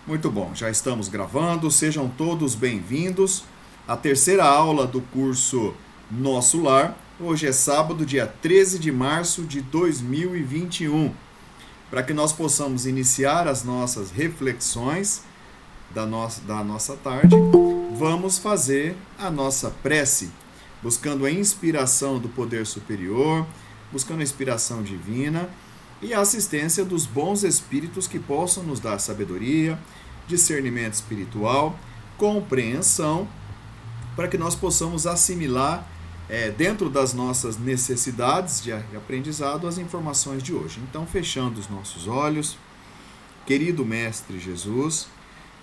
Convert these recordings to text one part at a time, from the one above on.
Muito bom, já estamos gravando, sejam todos bem-vindos à terceira aula do curso Nosso Lar. Hoje é sábado, dia 13 de março de 2021. Para que nós possamos iniciar as nossas reflexões da nossa tarde, vamos fazer a nossa prece, buscando a inspiração do poder superior, buscando a inspiração divina e a assistência dos bons espíritos que possam nos dar sabedoria, discernimento espiritual, compreensão, para que nós possamos assimilar dentro das nossas necessidades de aprendizado as informações de hoje. Então, fechando os nossos olhos, querido Mestre Jesus,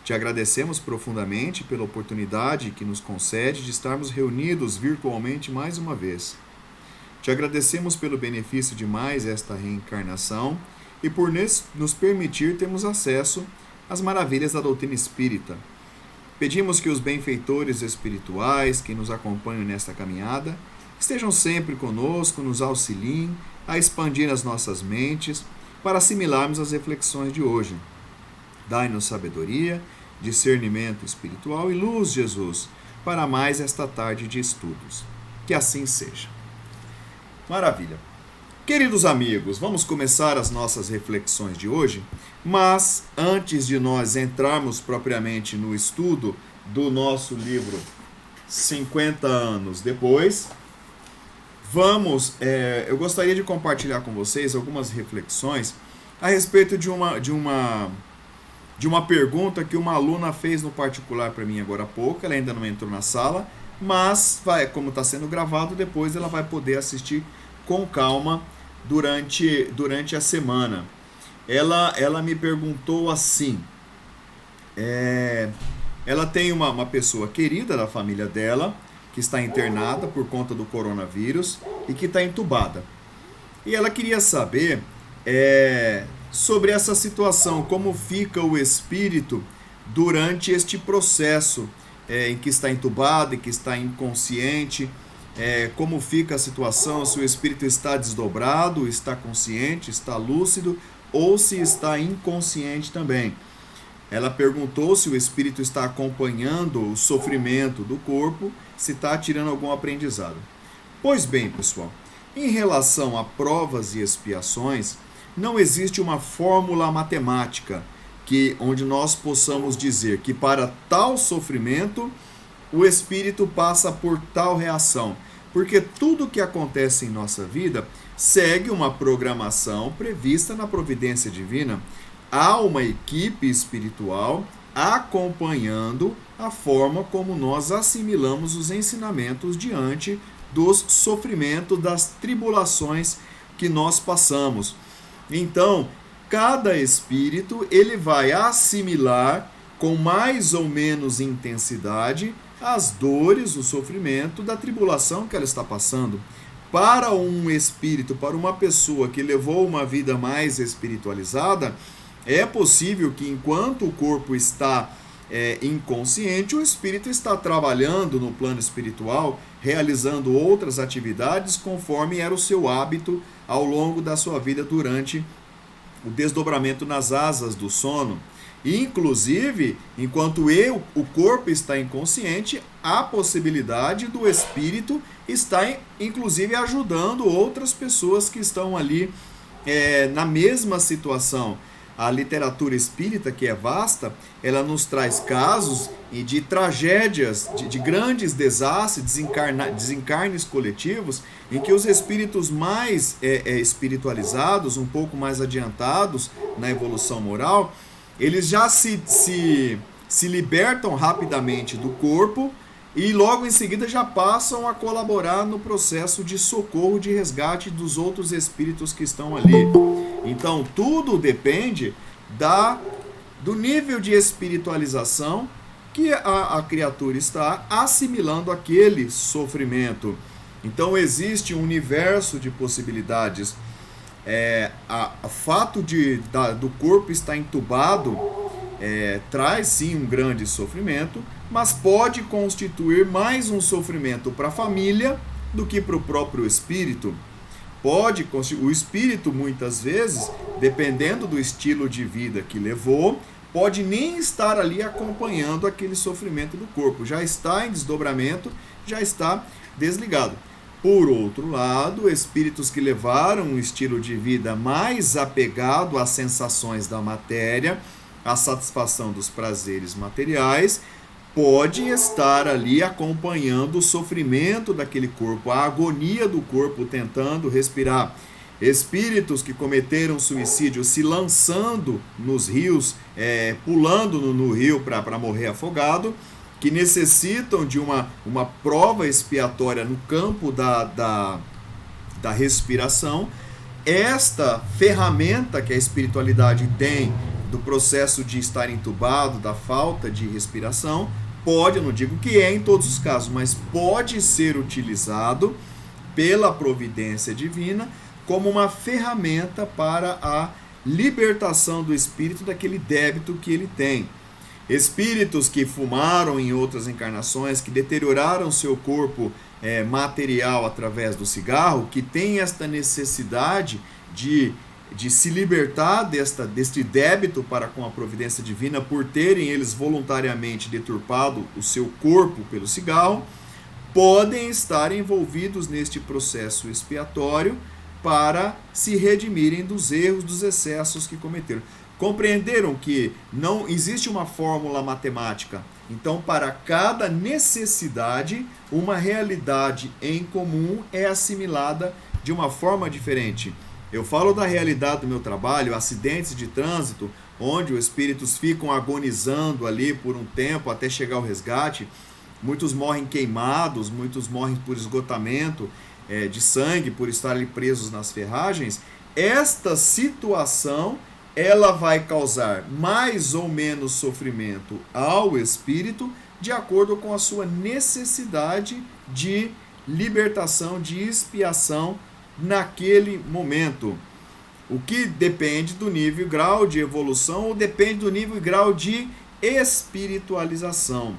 te agradecemos profundamente pela oportunidade que nos concede de estarmos reunidos virtualmente mais uma vez. Te agradecemos pelo benefício de mais esta reencarnação e por nos permitir termos acesso às maravilhas da doutrina espírita. Pedimos que os benfeitores espirituais que nos acompanham nesta caminhada estejam sempre conosco, nos auxiliem a expandir as nossas mentes para assimilarmos as reflexões de hoje. Dai-nos sabedoria, discernimento espiritual e luz, Jesus, para mais esta tarde de estudos. Que assim seja. Maravilha. Queridos amigos, vamos começar as nossas reflexões de hoje, mas antes de nós entrarmos propriamente no estudo do nosso livro 50 anos depois, eu gostaria de compartilhar com vocês algumas reflexões a respeito de uma pergunta que uma aluna fez no particular para mim agora há pouco. Ela ainda não entrou na sala, mas como está sendo gravado, depois ela vai poder assistir com calma durante a semana. Ela me perguntou assim, ela tem uma pessoa querida da família dela, que está internada por conta do coronavírus e que está entubada. E ela queria saber sobre essa situação, como fica o espírito durante este processo em que está entubado e que está inconsciente, como fica a situação, se o espírito está desdobrado, está consciente, está lúcido ou se está inconsciente também. Ela perguntou se o espírito está acompanhando o sofrimento do corpo, se está tirando algum aprendizado. Pois bem, pessoal, em relação a provas e expiações, não existe uma fórmula matemática onde nós possamos dizer que para tal sofrimento o espírito passa por tal reação, porque tudo que acontece em nossa vida segue uma programação prevista na providência divina. Há uma equipe espiritual acompanhando a forma como nós assimilamos os ensinamentos diante dos sofrimentos, das tribulações que nós passamos. Então, cada espírito ele vai assimilar com mais ou menos intensidade as dores, o sofrimento da tribulação que ela está passando. Para um espírito, para uma pessoa que levou uma vida mais espiritualizada, é possível que enquanto o corpo está inconsciente, o espírito está trabalhando no plano espiritual, realizando outras atividades conforme era o seu hábito ao longo da sua vida durante o desdobramento nas asas do sono. Inclusive, enquanto o corpo está inconsciente, há possibilidade do espírito estar, inclusive, ajudando outras pessoas que estão ali na mesma situação. A literatura espírita, que é vasta, ela nos traz casos de tragédias, de grandes desastres, desencarnes coletivos, em que os espíritos mais espiritualizados, um pouco mais adiantados na evolução moral, eles já se libertam rapidamente do corpo e logo em seguida já passam a colaborar no processo de socorro, de resgate dos outros espíritos que estão ali. Então, tudo depende do nível de espiritualização que a criatura está assimilando aquele sofrimento. Então, existe um universo de possibilidades. O fato do corpo estar entubado traz sim um grande sofrimento, mas pode constituir mais um sofrimento para a família do que para o próprio espírito. O espírito, muitas vezes, dependendo do estilo de vida que levou, pode nem estar ali acompanhando aquele sofrimento do corpo. Já está em desdobramento, já está desligado. Por outro lado, espíritos que levaram um estilo de vida mais apegado às sensações da matéria, à satisfação dos prazeres materiais, pode estar ali acompanhando o sofrimento daquele corpo, a agonia do corpo, tentando respirar. Espíritos que cometeram suicídio se lançando nos rios, pulando no rio para morrer afogado, que necessitam de uma prova expiatória no campo da respiração. Esta ferramenta que a espiritualidade tem do processo de estar entubado, da falta de respiração, pode, eu não digo que é em todos os casos, mas pode ser utilizado pela providência divina como uma ferramenta para a libertação do espírito daquele débito que ele tem. Espíritos que fumaram em outras encarnações, que deterioraram seu corpo material através do cigarro, que tem esta necessidade de se libertar deste débito para com a providência divina por terem eles voluntariamente deturpado o seu corpo pelo cigarro, podem estar envolvidos neste processo expiatório para se redimirem dos erros, dos excessos que cometeram. Compreenderam que não existe uma fórmula matemática. Então, para cada necessidade, uma realidade em comum é assimilada de uma forma diferente. Eu falo da realidade do meu trabalho, acidentes de trânsito, onde os espíritos ficam agonizando ali por um tempo até chegar ao resgate. Muitos morrem queimados, muitos morrem por esgotamento de sangue, por estarem presos nas ferragens. Esta situação, ela vai causar mais ou menos sofrimento ao espírito, de acordo com a sua necessidade de libertação, de expiação naquele momento. O que depende do nível e grau de evolução, ou depende do nível e grau de espiritualização.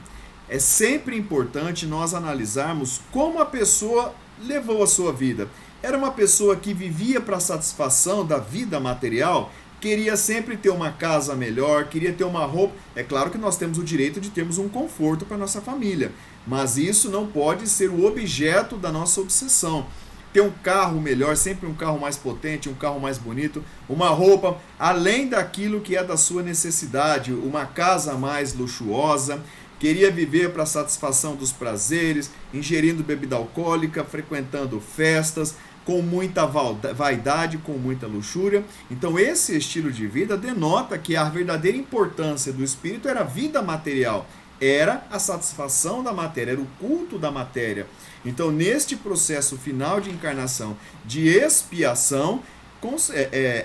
É sempre importante nós analisarmos como a pessoa levou a sua vida. Era uma pessoa que vivia para a satisfação da vida material, queria sempre ter uma casa melhor, queria ter uma roupa. É claro que nós temos o direito de termos um conforto para nossa família, mas isso não pode ser o objeto da nossa obsessão. Ter um carro melhor, sempre um carro mais potente, um carro mais bonito, uma roupa além daquilo que é da sua necessidade, uma casa mais luxuosa, queria viver para a satisfação dos prazeres, ingerindo bebida alcoólica, frequentando festas, com muita vaidade, com muita luxúria. Então esse estilo de vida denota que a verdadeira importância do espírito era a vida material, era a satisfação da matéria, era o culto da matéria. Então neste processo final de encarnação, de expiação,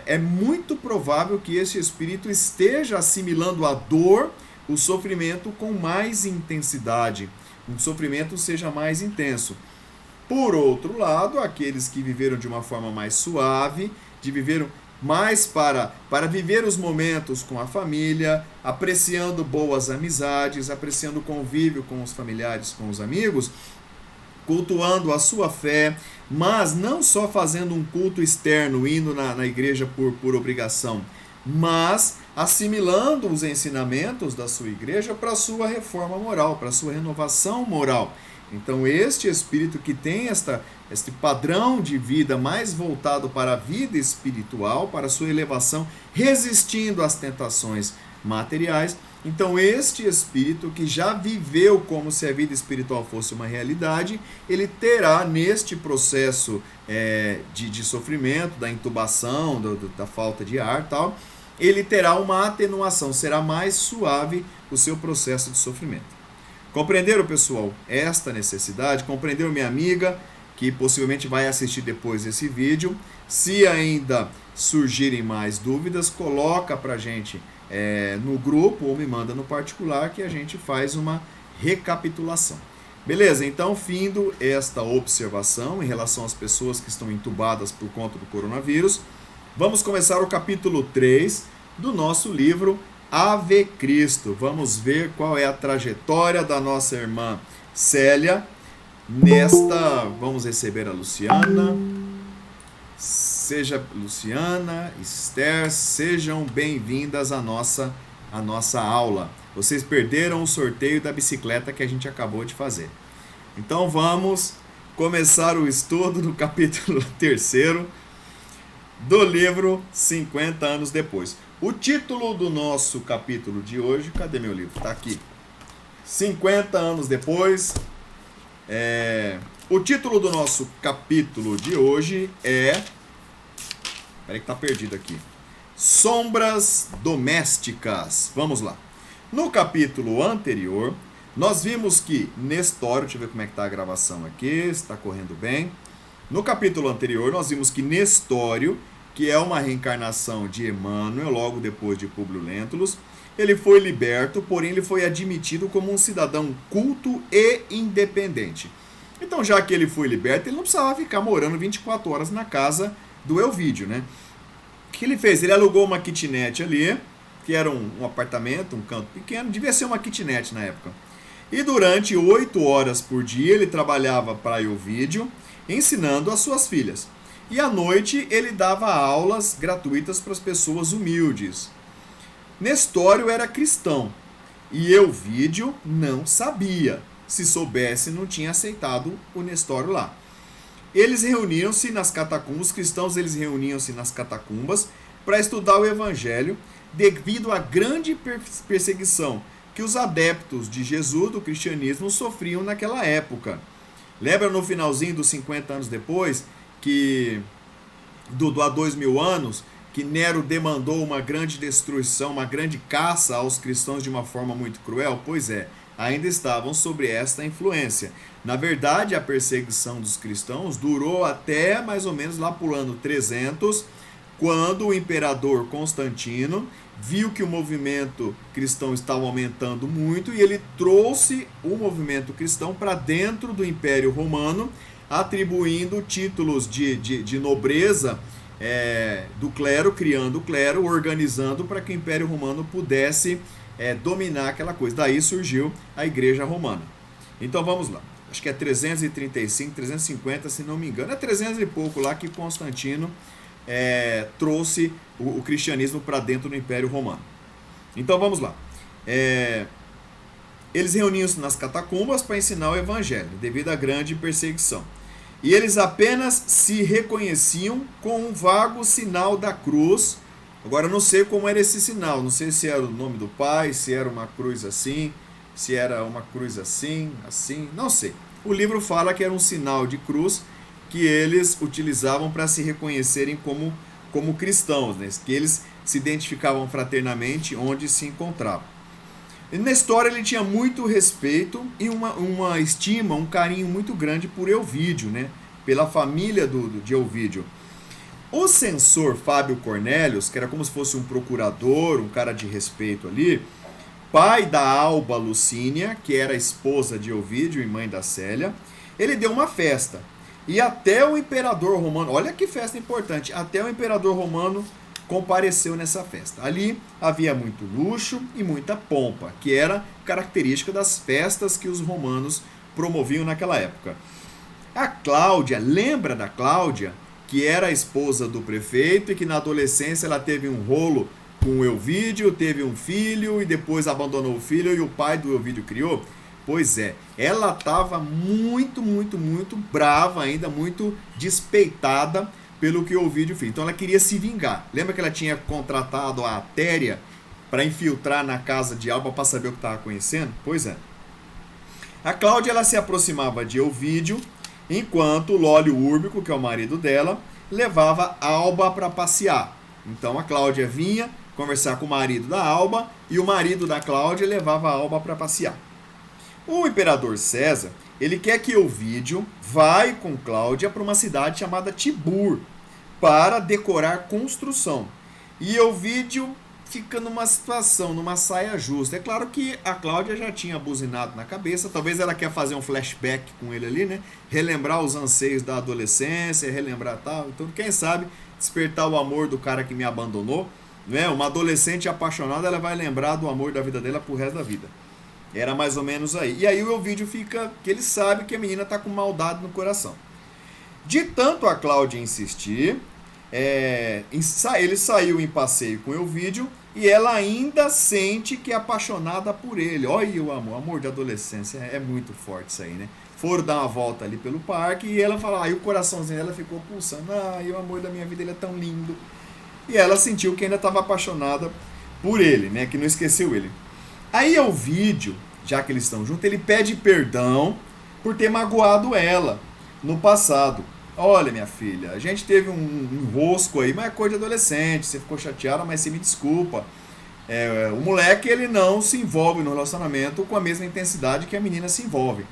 é muito provável que esse espírito esteja assimilando a dor, o sofrimento com mais intensidade, o sofrimento seja mais intenso. Por outro lado, aqueles que viveram de uma forma mais suave, viveram mais para viver os momentos com a família, apreciando boas amizades, apreciando o convívio com os familiares, com os amigos, cultuando a sua fé, mas não só fazendo um culto externo, indo na igreja por obrigação, mas assimilando os ensinamentos da sua igreja para a sua reforma moral, para a sua renovação moral. Então este espírito que tem este padrão de vida mais voltado para a vida espiritual, para a sua elevação, resistindo às tentações materiais, então este espírito que já viveu como se a vida espiritual fosse uma realidade, ele terá neste processo de sofrimento, da intubação, da falta de ar, tal, ele terá uma atenuação, será mais suave o seu processo de sofrimento. Compreenderam, pessoal, esta necessidade? Compreenderam, minha amiga, que possivelmente vai assistir depois esse vídeo? Se ainda surgirem mais dúvidas, coloca pra gente no grupo ou me manda no particular que a gente faz uma recapitulação. Beleza? Então, findo esta observação em relação às pessoas que estão entubadas por conta do coronavírus, vamos começar o capítulo 3 do nosso livro Ave Cristo. Vamos ver qual é a trajetória da nossa irmã Célia vamos receber a Luciana. Seja Luciana, Esther, sejam bem-vindas à nossa a nossa aula. Vocês perderam o sorteio da bicicleta que a gente acabou de fazer. Então vamos começar o estudo do capítulo 3º do livro 50 anos depois. O título do nosso capítulo de hoje, cadê meu livro? Está aqui. 50 anos depois. O título do nosso capítulo de hoje é... Peraí que tá perdido aqui. Sombras domésticas. Vamos lá. No capítulo anterior, nós vimos que Nestório... Deixa eu ver como é que tá a gravação aqui, se está correndo bem. No capítulo anterior, nós vimos que Nestório, que é uma reencarnação de Emmanuel, logo depois de Públio Lentulus, ele foi liberto, porém ele foi admitido como um cidadão culto e independente. Então, já que ele foi liberto, ele não precisava ficar morando 24 horas na casa do Elvídio, né? O que ele fez? Ele alugou uma kitnet ali, que era um apartamento, um canto pequeno, devia ser uma kitnet na época. E durante 8 horas por dia ele trabalhava para Elvídio, ensinando as suas filhas. E à noite ele dava aulas gratuitas para as pessoas humildes. Nestório era cristão e Elvídio não sabia. Se soubesse, não tinha aceitado o Nestório lá. Eles reuniam-se nas catacumbas, os cristãos eles reuniam-se nas catacumbas para estudar o Evangelho, devido à grande perseguição que os adeptos de Jesus, do cristianismo, sofriam naquela época. Lembra no finalzinho dos 50 anos depois, que há 2000 anos, que Nero demandou uma grande destruição, uma grande caça aos cristãos de uma forma muito cruel? Pois é, ainda estavam sobre esta influência. Na verdade, a perseguição dos cristãos durou até mais ou menos lá pulando 300, quando o imperador Constantino viu que o movimento cristão estava aumentando muito e ele trouxe o movimento cristão para dentro do Império Romano, atribuindo títulos de nobreza do clero, criando o clero, organizando para que o Império Romano pudesse dominar aquela coisa. Daí surgiu a Igreja Romana. Então vamos lá. Acho que é 335, 350, se não me engano. É 300 e pouco lá que Constantino trouxe o cristianismo para dentro do Império Romano. Então vamos lá. Eles reuniam-se nas catacumbas para ensinar o Evangelho, devido à grande perseguição. E eles apenas se reconheciam com um vago sinal da cruz. Agora, eu não sei como era esse sinal, não sei se era o nome do Pai, se era uma cruz assim, se era uma cruz assim, não sei. O livro fala que era um sinal de cruz que eles utilizavam para se reconhecerem como cristãos, né? Que eles se identificavam fraternamente onde se encontravam. E na história ele tinha muito respeito e uma estima, um carinho muito grande por Elvídio, né? Pela família de Elvídio. O censor Fábio Cornélios, que era como se fosse um procurador, um cara de respeito ali, pai da Alba Lucínia, que era a esposa de Elvídio e mãe da Célia, ele deu uma festa. E até o imperador romano, olha que festa importante, até o imperador romano compareceu nessa festa. Ali havia muito luxo e muita pompa, que era característica das festas que os romanos promoviam naquela época. A Cláudia, lembra da Cláudia, que era a esposa do prefeito e que na adolescência ela teve um rolo com o Elvídio, teve um filho e depois abandonou o filho e o pai do Elvídio criou? Pois é, ela estava muito brava ainda, muito despeitada pelo que o Elvídio fez. Então ela queria se vingar. Lembra que ela tinha contratado a Atéria para infiltrar na casa de Alba para saber o que estava conhecendo? Pois é. A Cláudia ela se aproximava de Elvídio, enquanto Lólio Úrbico, que é o marido dela, levava Alba para passear. Então a Cláudia vinha conversar com o marido da Alba e o marido da Cláudia levava a Alba para passear. O imperador César, ele quer que Elvídio vá com Cláudia para uma cidade chamada Tibur para decorar construção. E Elvídio fica numa situação, numa saia justa. É claro que a Cláudia já tinha buzinado na cabeça, talvez ela quer fazer um flashback com ele ali, né? Relembrar os anseios da adolescência, relembrar tal. Então, quem sabe, despertar o amor do cara que me abandonou, né? Uma adolescente apaixonada, ela vai lembrar do amor da vida dela pro resto da vida. Era mais ou menos aí. E aí o Elvídio fica, que ele sabe que a menina tá com maldade no coração. De tanto a Cláudia insistir, ele saiu em passeio com o Elvídio, e ela ainda sente que é apaixonada por ele. Olha o amor de adolescência, é muito forte isso aí, né? Foram dar uma volta ali pelo parque e ela fala, e o coraçãozinho dela ficou pulsando, o amor da minha vida, ele é tão lindo. E ela sentiu que ainda estava apaixonada por ele, né? Que não esqueceu ele. Aí o vídeo, já que eles estão juntos, ele pede perdão por ter magoado ela no passado. Olha, minha filha, a gente teve um enrosco aí, mas é coisa de adolescente, você ficou chateada, mas você me desculpa. O moleque, ele não se envolve no relacionamento com a mesma intensidade que a menina se envolve.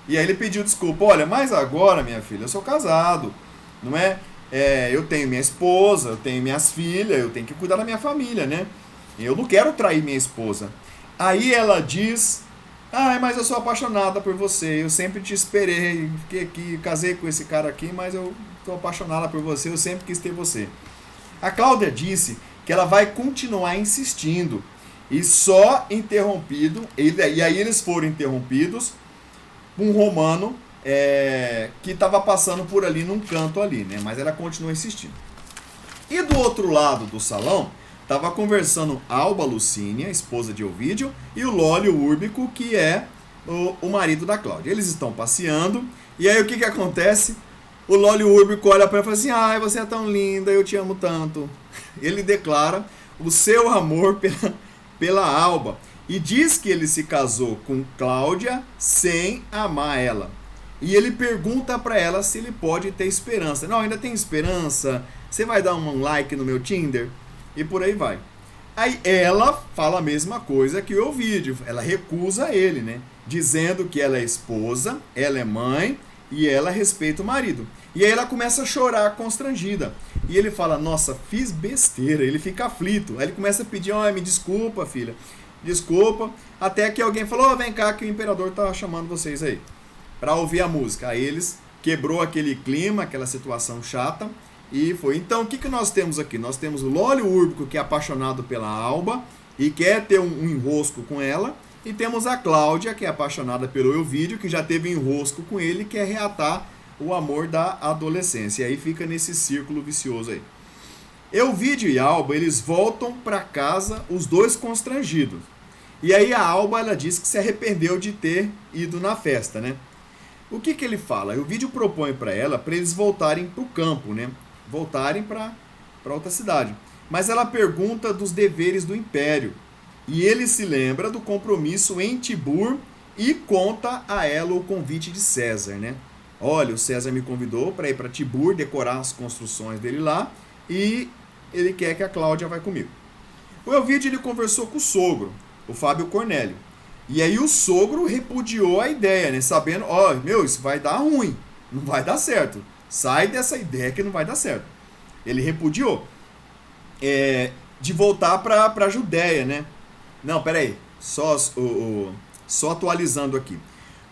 E aí ele pediu desculpa, olha, mas agora, minha filha, eu sou casado, não é? Eu tenho minha esposa, eu tenho minhas filhas, eu tenho que cuidar da minha família, né? Eu não quero trair minha esposa. Aí ela diz, mas eu sou apaixonada por você, eu sempre te esperei, fiquei aqui, casei com esse cara aqui, mas eu estou apaixonada por você, eu sempre quis ter você. A Cláudia disse que ela vai continuar insistindo, e só interrompido, e aí eles foram interrompidos, um romano que estava passando por ali num canto ali, né? Mas ela continua insistindo. E do outro lado do salão, estava conversando Alba Lucínia, esposa de Ovídio, e o Lólio Úrbico, que é o marido da Cláudia. Eles estão passeando, e aí o que acontece? O Lólio Úrbico olha para ela e fala assim, você é tão linda, eu te amo tanto. Ele declara o seu amor pela Alba. E diz que ele se casou com Cláudia sem amar ela. E ele pergunta para ela se ele pode ter esperança. Não, ainda tem esperança? Você vai dar um like no meu Tinder? E por aí vai. Aí ela fala a mesma coisa que o Ovídio. Ela recusa ele, né? Dizendo que ela é esposa, ela é mãe e ela respeita o marido. E aí ela começa a chorar constrangida. E ele fala, nossa, fiz besteira. Ele fica aflito. Aí ele começa a pedir, me desculpa, filha. Desculpa, até que alguém falou, vem cá que o imperador tá chamando vocês aí, pra ouvir a música. Aí eles quebrou aquele clima, aquela situação chata, e foi. Então, o que nós temos aqui? Nós temos o Lólio Úrbico, que é apaixonado pela Alba, e quer ter um enrosco com ela, e temos a Cláudia, que é apaixonada pelo Ovídio, que já teve enrosco com ele, e quer reatar o amor da adolescência. E aí fica nesse círculo vicioso aí. Ovídio e Alba, eles voltam para casa, os dois constrangidos. E aí a Alba, ela diz que se arrependeu de ter ido na festa, né? O que ele fala? O vídeo propõe para ela, para eles voltarem para o campo, né? Voltarem para outra cidade. Mas ela pergunta dos deveres do império. E ele se lembra do compromisso em Tibur e conta a ela o convite de César, né? Olha, o César me convidou para ir para Tibur, decorar as construções dele lá, e ele quer que a Cláudia vá comigo. O Ovídio, ele conversou com o sogro, o Fábio Cornélio. E aí o sogro repudiou a ideia, né? Sabendo, isso vai dar ruim, não vai dar certo. Sai dessa ideia que não vai dar certo. Ele repudiou. De voltar para a Judéia, né? Não, peraí. Só atualizando aqui.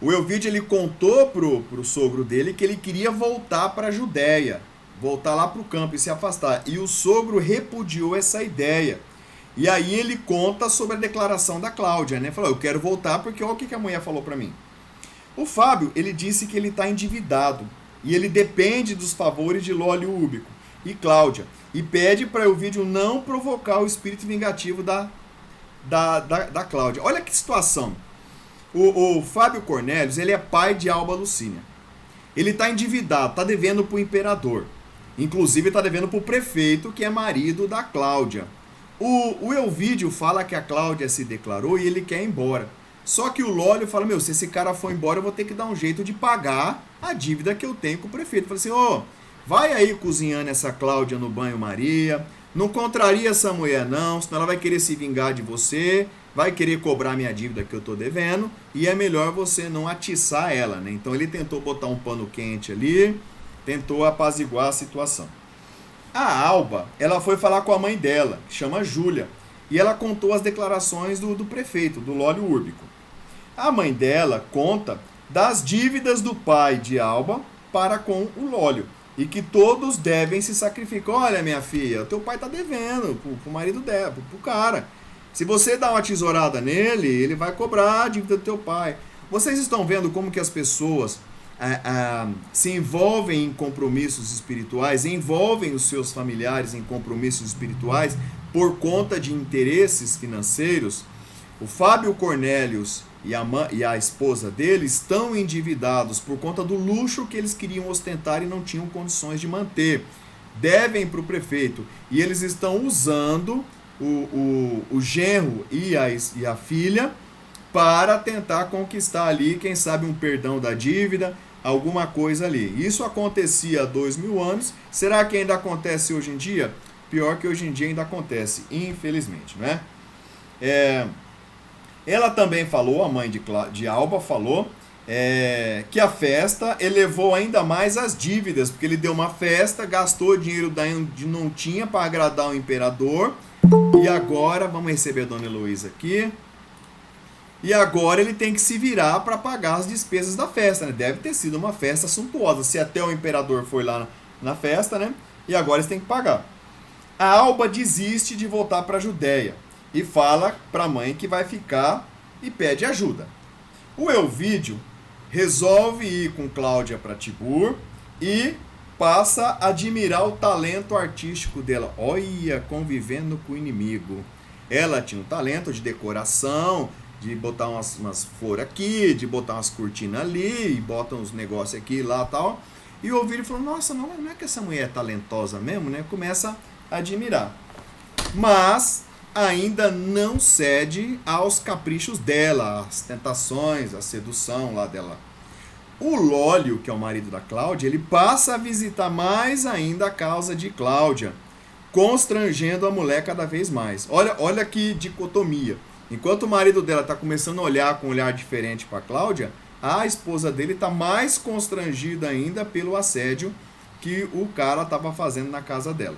O Ovídio, ele contou pro sogro dele que ele queria voltar para a Judéia. Voltar lá para o campo e se afastar. E o sogro repudiou essa ideia. E aí ele conta sobre a declaração da Cláudia, né? Falou, eu quero voltar porque olha o que a mulher falou para mim. O Fábio, ele disse que ele está endividado. E ele depende dos favores de Lólio Úrbico e Cláudia. E pede para o Ovídio não provocar o espírito vingativo da Cláudia. Olha que situação. O Fábio Cornélios, ele é pai de Alba Lucínia. Ele está endividado, está devendo para o imperador. Inclusive está devendo para o prefeito, que é marido da Cláudia. O Ovídio fala que a Cláudia se declarou e ele quer ir embora. Só que o Lólio fala, se esse cara for embora, eu vou ter que dar um jeito de pagar a dívida que eu tenho com o prefeito. Fala assim, vai aí cozinhando essa Cláudia no banho-maria, não contraria essa mulher não, senão ela vai querer se vingar de você, vai querer cobrar minha dívida que eu tô devendo, e é melhor você não atiçar ela, né? Então ele tentou botar um pano quente ali, tentou apaziguar a situação. A Alba, ela foi falar com a mãe dela, que chama Júlia, e ela contou as declarações do prefeito, do Lólio Úrbico. A mãe dela conta das dívidas do pai de Alba para com o Lólio, e que todos devem se sacrificar. Olha, minha filha, teu pai tá devendo pro marido dela, pro cara. Se você dá uma tesourada nele, ele vai cobrar a dívida do teu pai. Vocês estão vendo como que as pessoas se envolvem em compromissos espirituais, envolvem os seus familiares em compromissos espirituais por conta de interesses financeiros, o Fábio Cornélios e a esposa dele estão endividados por conta do luxo que eles queriam ostentar e não tinham condições de manter. Devem para o prefeito. E eles estão usando o genro e a filha para tentar conquistar ali, quem sabe, um perdão da dívida, alguma coisa ali. Isso acontecia há 2000 anos. Será que ainda acontece hoje em dia? Pior que hoje em dia ainda acontece, infelizmente, né? Ela também falou, a mãe de Alba falou, que a festa elevou ainda mais as dívidas, porque ele deu uma festa, gastou dinheiro da onde não tinha para agradar o imperador, e agora, vamos receber a dona Heloísa aqui, e agora ele tem que se virar para pagar as despesas da festa, né? Deve ter sido uma festa suntuosa, se até o imperador foi lá na festa, né? E agora eles têm que pagar. A Alba desiste de voltar para a Judéia e fala para a mãe que vai ficar e pede ajuda. O Elvídio resolve ir com Cláudia para Tibur e passa a admirar o talento artístico dela. Olha, convivendo com o inimigo. Ela tinha um talento de decoração, de botar umas flores aqui, de botar umas cortinas ali, e bota uns negócios aqui e lá e tal. E o Elvídio falou, nossa, não é que essa mulher é talentosa mesmo, né? Começa a admirar. Mas ainda não cede aos caprichos dela, às tentações, à sedução lá dela. O Lólio, que é o marido da Cláudia, ele passa a visitar mais ainda a casa de Cláudia, constrangendo a mulher cada vez mais. Olha que dicotomia. Enquanto o marido dela está começando a olhar com um olhar diferente para Cláudia, a esposa dele está mais constrangida ainda pelo assédio que o cara estava fazendo na casa dela.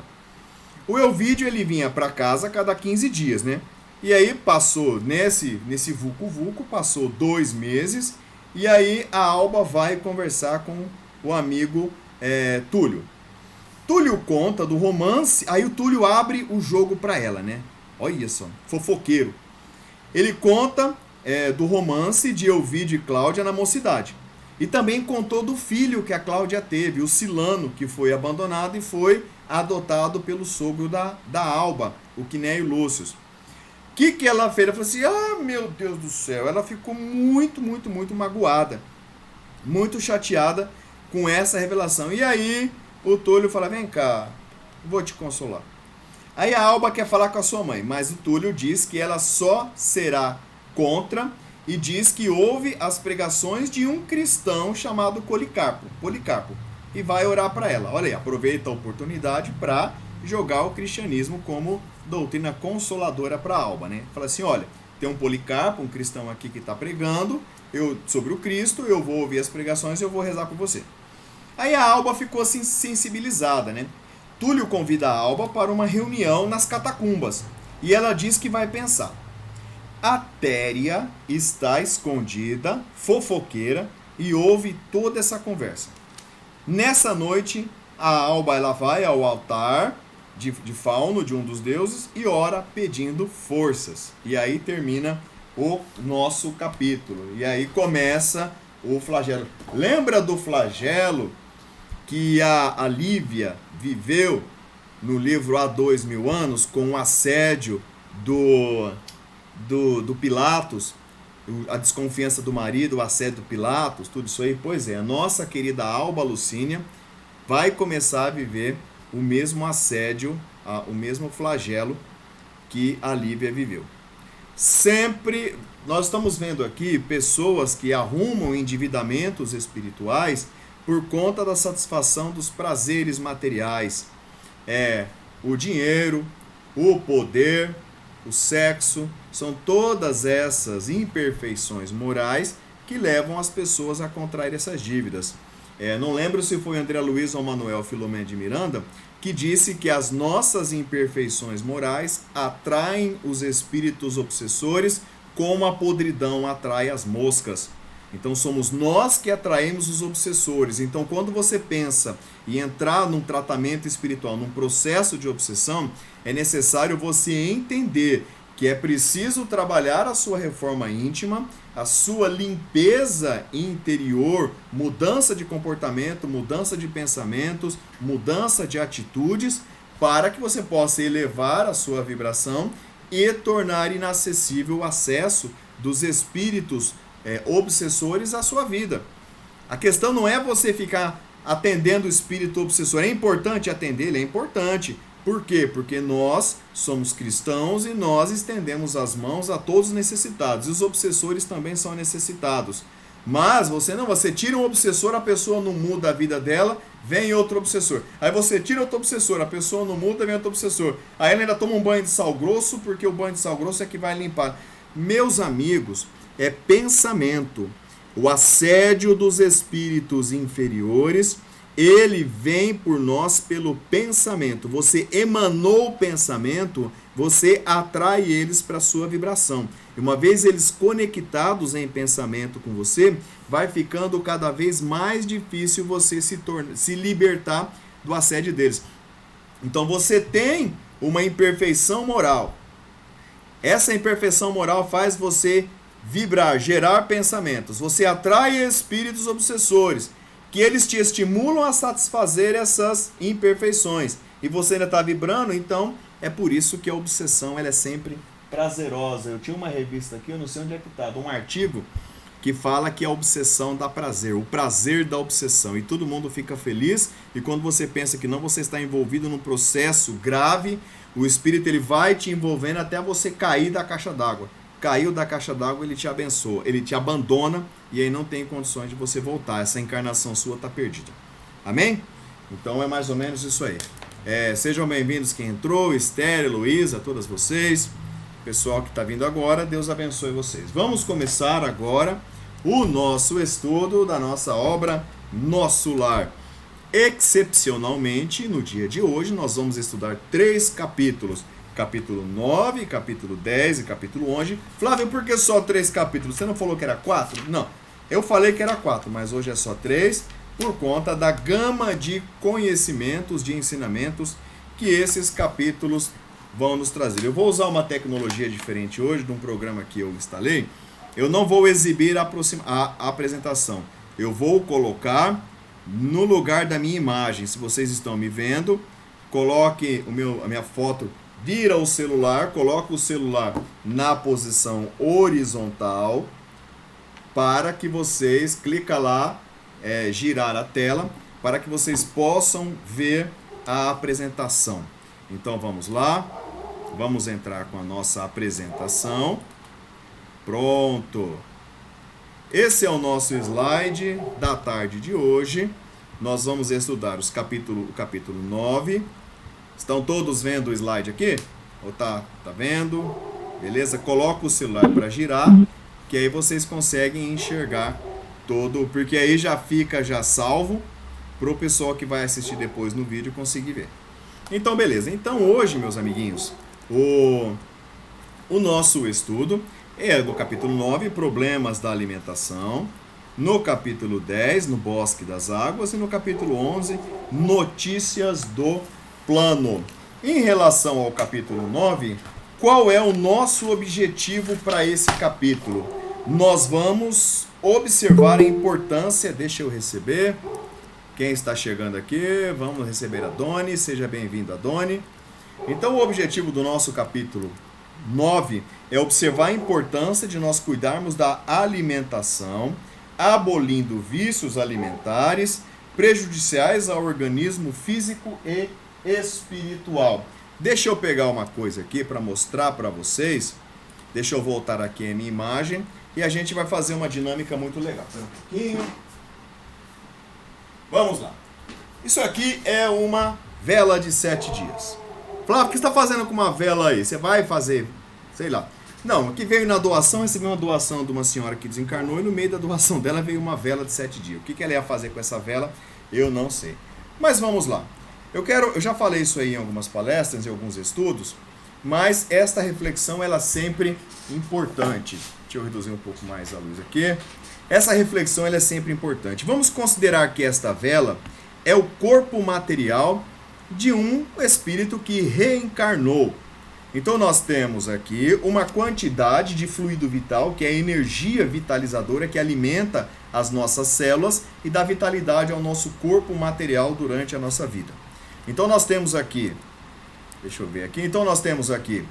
O Elvídio, ele vinha para casa a cada 15 dias, né? E aí passou, nesse vucu-vucu, passou 2 meses, e aí a Alba vai conversar com o amigo Túlio. Túlio conta do romance, aí o Túlio abre o jogo para ela, né? Olha só, fofoqueiro. Ele conta do romance de Elvídio e Cláudia na mocidade. E também contou do filho que a Cláudia teve, o Silano, que foi abandonado e foi adotado pelo sogro da Alba, o Quinéio Lúcio. O que ela fez? Ela falou assim, meu Deus do céu, ela ficou muito, muito, muito magoada, muito chateada com essa revelação. E aí o Túlio fala, vem cá, vou te consolar. Aí a Alba quer falar com a sua mãe, mas o Túlio diz que ela só será contra e diz que houve as pregações de um cristão chamado Policarpo, e vai orar para ela. Olha aí, aproveita a oportunidade para jogar o cristianismo como doutrina consoladora para a Alba, né? Fala assim, olha, tem um Policarpo, um cristão aqui que está pregando sobre o Cristo, eu vou ouvir as pregações e eu vou rezar por você. Aí a Alba ficou assim sensibilizada, né? Túlio convida a Alba para uma reunião nas catacumbas e ela diz que vai pensar. A Téria está escondida, fofoqueira, e ouve toda essa conversa. Nessa noite, a Alba ela vai ao altar de Fauno, de um dos deuses, e ora pedindo forças. E aí termina o nosso capítulo. E aí começa o flagelo. Lembra do flagelo que a Lívia viveu no livro Há 2000 anos com o assédio do Pilatos, a desconfiança do marido, o assédio do Pilatos, tudo isso aí? Pois é, a nossa querida Alba Lucínia vai começar a viver o mesmo assédio, o mesmo flagelo que a Lívia viveu. Sempre, nós estamos vendo aqui pessoas que arrumam endividamentos espirituais por conta da satisfação dos prazeres materiais. O dinheiro, o poder, o sexo, são todas essas imperfeições morais que levam as pessoas a contrair essas dívidas. Não lembro se foi André Luiz ou Manuel Filomeno de Miranda que disse que as nossas imperfeições morais atraem os espíritos obsessores como a podridão atrai as moscas. Então somos nós que atraímos os obsessores. Então quando você pensa em entrar num tratamento espiritual, num processo de obsessão, é necessário você entender que é preciso trabalhar a sua reforma íntima, a sua limpeza interior, mudança de comportamento, mudança de pensamentos, mudança de atitudes, para que você possa elevar a sua vibração e tornar inacessível o acesso dos espíritos obsessores à sua vida. A questão não é você ficar atendendo o espírito obsessor. É importante atender, ele é importante. Por quê? Porque nós somos cristãos e nós estendemos as mãos a todos os necessitados. E os obsessores também são necessitados. Mas você tira um obsessor, a pessoa não muda a vida dela, vem outro obsessor. Aí você tira outro obsessor, a pessoa não muda, vem outro obsessor. Aí ela ainda toma um banho de sal grosso, porque o banho de sal grosso é que vai limpar. Meus amigos, é pensamento. O assédio dos espíritos inferiores, ele vem por nós pelo pensamento. Você emanou o pensamento, você atrai eles para a sua vibração. E uma vez eles conectados em pensamento com você, vai ficando cada vez mais difícil você se libertar do assédio deles. Então você tem uma imperfeição moral. Essa imperfeição moral faz você vibrar, gerar pensamentos. Você atrai espíritos obsessores, que eles te estimulam a satisfazer essas imperfeições. E você ainda está vibrando, então é por isso que a obsessão ela é sempre prazerosa. Eu tinha uma revista aqui, eu não sei onde é que está, um artigo que fala que a obsessão dá prazer, o prazer da obsessão. E todo mundo fica feliz, e quando você pensa que não, você está envolvido num processo grave, o espírito ele vai te envolvendo até você cair da caixa d'água. Caiu da caixa d'água, ele te abençoa, ele te abandona, e aí não tem condições de você voltar. Essa encarnação sua está perdida. Amém? Então é mais ou menos isso aí. Sejam bem-vindos quem entrou, Esther, Heloísa, todas vocês. Pessoal que está vindo agora, Deus abençoe vocês. Vamos começar agora o nosso estudo da nossa obra Nosso Lar. Excepcionalmente, no dia de hoje, nós vamos estudar 3 capítulos. Capítulo 9, capítulo 10 e capítulo 11. Flávio, por que só 3 capítulos? Você não falou que era 4? Não, eu falei que era 4, mas hoje é só 3, por conta da gama de conhecimentos, de ensinamentos que esses capítulos vão nos trazer. Eu vou usar uma tecnologia diferente hoje, de um programa que eu instalei. Eu não vou exibir a apresentação. Eu vou colocar no lugar da minha imagem. Se vocês estão me vendo, coloque a minha foto, vira o celular, coloca o celular na posição horizontal, para que vocês, clica lá, girar a tela, para que vocês possam ver a apresentação. Então vamos lá, vamos entrar com a nossa apresentação. Pronto. Esse é o nosso slide da tarde de hoje. Nós vamos estudar o capítulo 9. Estão todos vendo o slide aqui? Ou tá vendo? Beleza? Coloca o celular para girar, que aí vocês conseguem enxergar todo, porque aí já fica salvo para o pessoal que vai assistir depois no vídeo conseguir ver. Então, beleza. Então, hoje, meus amiguinhos, o nosso estudo é do capítulo 9, Problemas da Alimentação. No capítulo 10, No Bosque das Águas. E no capítulo 11, Notícias do Plano. Em relação ao capítulo 9, qual é o nosso objetivo para esse capítulo? Nós vamos observar a importância... Deixa eu receber... Quem está chegando aqui, vamos receber a Doni, seja bem-vindo a Doni. Então o objetivo do nosso capítulo 9 é observar a importância de nós cuidarmos da alimentação, abolindo vícios alimentares prejudiciais ao organismo físico e espiritual. Deixa eu pegar uma coisa aqui para mostrar para vocês. Deixa eu voltar aqui a minha imagem e a gente vai fazer uma dinâmica muito legal. Um pouquinho. Vamos lá. Isso aqui é uma vela de 7 dias. Flávio, o que você está fazendo com uma vela aí? Você vai fazer, sei lá. Não, aqui veio na doação, recebi uma doação de uma senhora que desencarnou e no meio da doação dela veio uma vela de 7 dias. O que ela ia fazer com essa vela, eu não sei. Mas vamos lá. Eu já falei isso aí em algumas palestras, em alguns estudos, mas esta reflexão ela é sempre importante. Deixa eu reduzir um pouco mais a luz aqui. Essa reflexão ela é sempre importante. Vamos considerar que esta vela é o corpo material de um espírito que reencarnou. Então nós temos aqui uma quantidade de fluido vital, que é a energia vitalizadora que alimenta as nossas células e dá vitalidade ao nosso corpo material durante a nossa vida. Então nós temos aqui Deixa eu ver aqui. Então nós temos aqui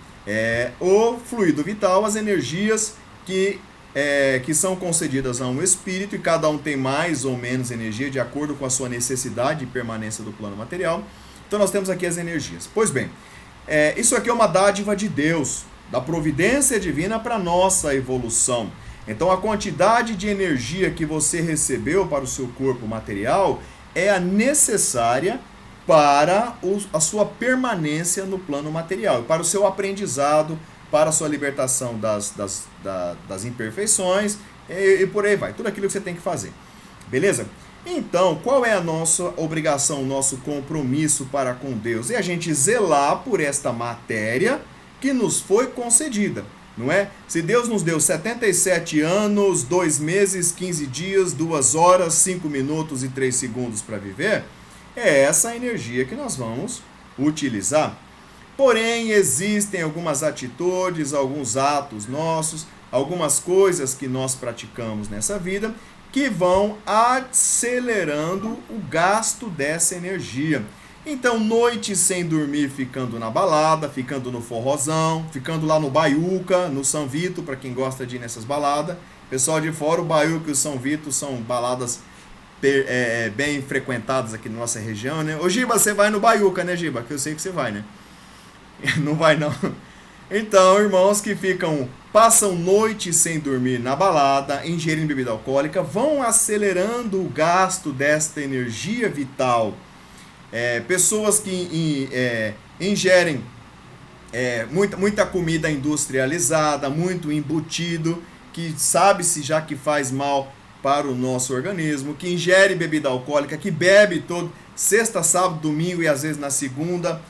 o fluido vital, as energias que são concedidas a um espírito, e cada um tem mais ou menos energia de acordo com a sua necessidade de permanência do plano material. Então nós temos aqui as energias. Pois bem, isso aqui é uma dádiva de Deus, da providência divina para a nossa evolução. Então a quantidade de energia que você recebeu para o seu corpo material é a necessária para a sua permanência no plano material, para o seu aprendizado, para a sua libertação das imperfeições e por aí vai. Tudo aquilo que você tem que fazer. Beleza? Então, qual é a nossa obrigação, o nosso compromisso para com Deus? É a gente zelar por esta matéria que nos foi concedida, não é? Se Deus nos deu 77 anos, 2 meses, 15 dias, 2 horas, 5 minutos e 3 segundos para viver, é essa energia que nós vamos utilizar. Porém, existem algumas atitudes, alguns atos nossos, algumas coisas que nós praticamos nessa vida que vão acelerando o gasto dessa energia. Então, noite sem dormir, ficando na balada, ficando no forrozão, ficando lá no Baiuca, no São Vito, para quem gosta de ir nessas baladas. Pessoal de fora, o Baiuca e o São Vito são baladas bem frequentadas aqui na nossa região, né? Ô Giba, você vai no Baiuca, né, Giba? Que eu sei que você vai, né? Não vai, não. Então, irmãos que passam noite sem dormir na balada, ingerindo bebida alcoólica, vão acelerando o gasto desta energia vital. Pessoas que ingerem muita comida industrializada, muito embutido, que sabe-se já que faz mal para o nosso organismo, que ingere bebida alcoólica, que bebe todo sexta, sábado, domingo e às vezes na segunda,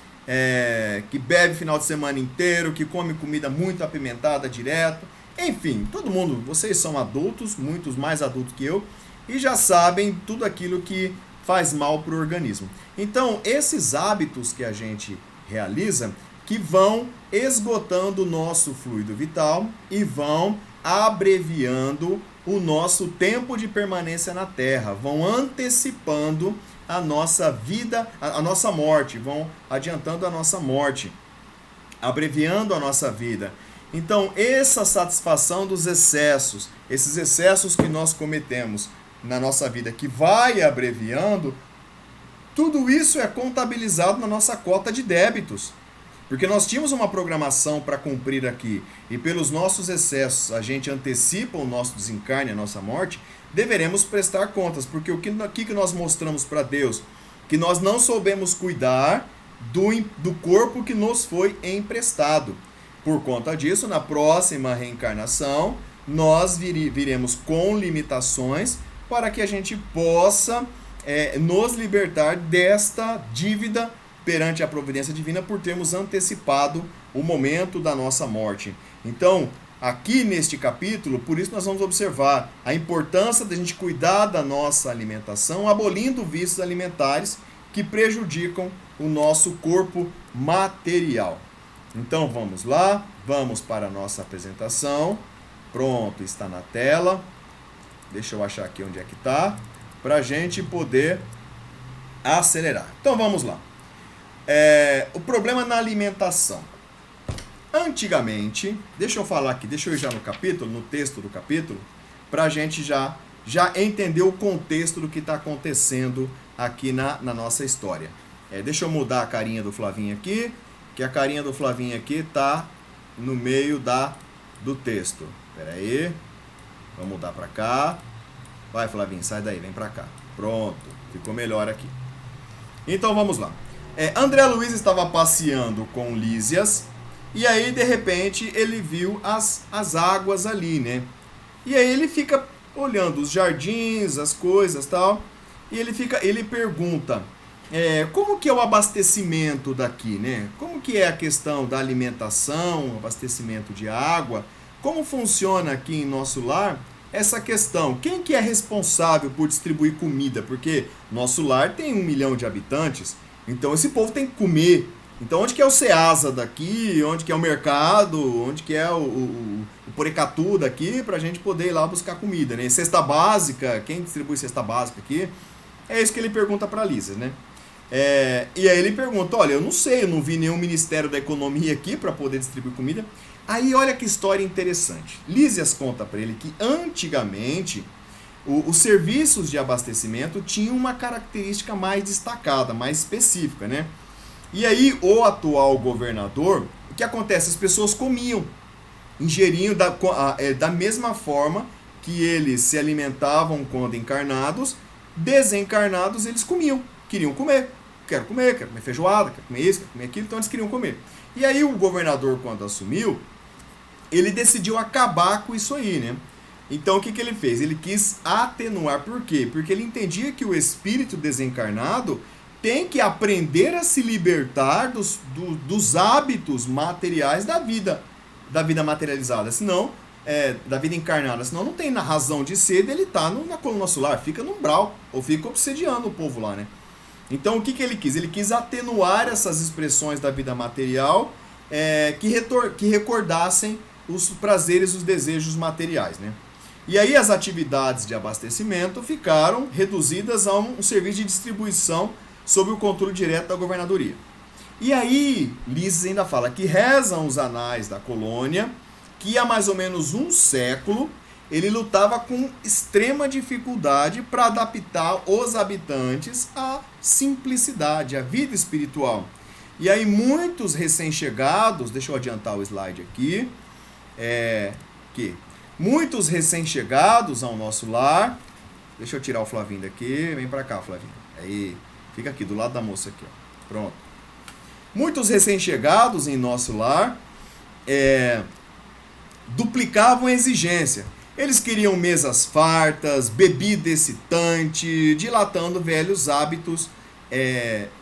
que bebe final de semana inteiro, que come comida muito apimentada direto. Enfim, todo mundo, vocês são adultos, muitos mais adultos que eu, e já sabem tudo aquilo que faz mal para o organismo. Então, esses hábitos que a gente realiza, que vão esgotando o nosso fluido vital e vão abreviando o nosso tempo de permanência na Terra, vão antecipando a nossa vida, a nossa morte, vão adiantando a nossa morte, abreviando a nossa vida. Então, essa satisfação dos excessos, esses excessos que nós cometemos na nossa vida, que vai abreviando, tudo isso é contabilizado na nossa cota de débitos. Porque nós tínhamos uma programação para cumprir aqui, e pelos nossos excessos a gente antecipa o nosso desencarne, a nossa morte, deveremos prestar contas, porque o que nós mostramos para Deus? Que nós não soubemos cuidar do corpo que nos foi emprestado. Por conta disso, na próxima reencarnação, nós viremos com limitações para que a gente possa nos libertar desta dívida perante a providência divina por termos antecipado o momento da nossa morte. Então, aqui neste capítulo, por isso nós vamos observar a importância da gente cuidar da nossa alimentação, abolindo vícios alimentares que prejudicam o nosso corpo material. Então vamos lá, vamos para a nossa apresentação. Pronto, está na tela. Deixa eu achar aqui onde é que está, para a gente poder acelerar. Então vamos lá. O problema na alimentação. Antigamente, deixa eu falar aqui, deixa eu ir já no capítulo, no texto do capítulo, para a gente já entender o contexto do que está acontecendo aqui na nossa história. Deixa eu mudar a carinha do Flavinho aqui, que a carinha do Flavinho aqui está no meio do texto. Espera aí, vamos mudar para cá. Vai, Flavinho, sai daí, vem para cá. Pronto, ficou melhor aqui. Então vamos lá. André Luiz estava passeando com Lísias, e aí de repente ele viu as águas ali, né? E aí ele fica olhando os jardins, as coisas tal, e ele pergunta, como que é o abastecimento daqui, né? Como que é a questão da alimentação, abastecimento de água, como funciona aqui em nosso lar essa questão? Quem que é responsável por distribuir comida? Porque nosso lar tem 1 milhão de habitantes, então esse povo tem que comer. Então onde que é o Ceasa daqui, onde que é o mercado, onde que é o Porecatu daqui, pra gente poder ir lá buscar comida, né? Cesta básica, quem distribui cesta básica aqui? É isso que ele pergunta pra Lísia, né? E aí ele pergunta, olha, eu não sei, eu não vi nenhum Ministério da Economia aqui para poder distribuir comida. Aí olha que história interessante. Lísias conta para ele que antigamente os serviços de abastecimento tinham uma característica mais destacada, mais específica, né? E aí o atual governador, o que acontece? As pessoas comiam, ingeriam da mesma forma que eles se alimentavam quando encarnados, desencarnados eles comiam, queriam comer. Quero comer feijoada, quero comer isso, quero comer aquilo, então eles queriam comer. E aí o governador, quando assumiu, ele decidiu acabar com isso aí, né? Então o que ele fez? Ele quis atenuar, por quê? Porque ele entendia que o espírito desencarnado tem que aprender a se libertar dos hábitos materiais da vida materializada, senão, da vida encarnada, senão não tem na razão de ser dele estar na coluna solar, fica no umbral, ou fica obsediando o povo lá, né? Então o que ele quis? Ele quis atenuar essas expressões da vida material que recordassem os prazeres, os desejos materiais, né? E aí as atividades de abastecimento ficaram reduzidas a um serviço de distribuição sob o controle direto da governadoria. E aí Lises ainda fala que rezam os anais da colônia que há mais ou menos um século ele lutava com extrema dificuldade para adaptar os habitantes à simplicidade, à vida espiritual. E aí muitos recém-chegados, deixa eu adiantar o slide aqui, muitos recém-chegados ao nosso lar, deixa eu tirar o Flavinho daqui, vem para cá, Flavinho, aí, fica aqui do lado da moça aqui, ó. Pronto. Muitos recém-chegados em nosso lar duplicavam a exigência. Eles queriam mesas fartas, bebida excitante, dilatando velhos hábitos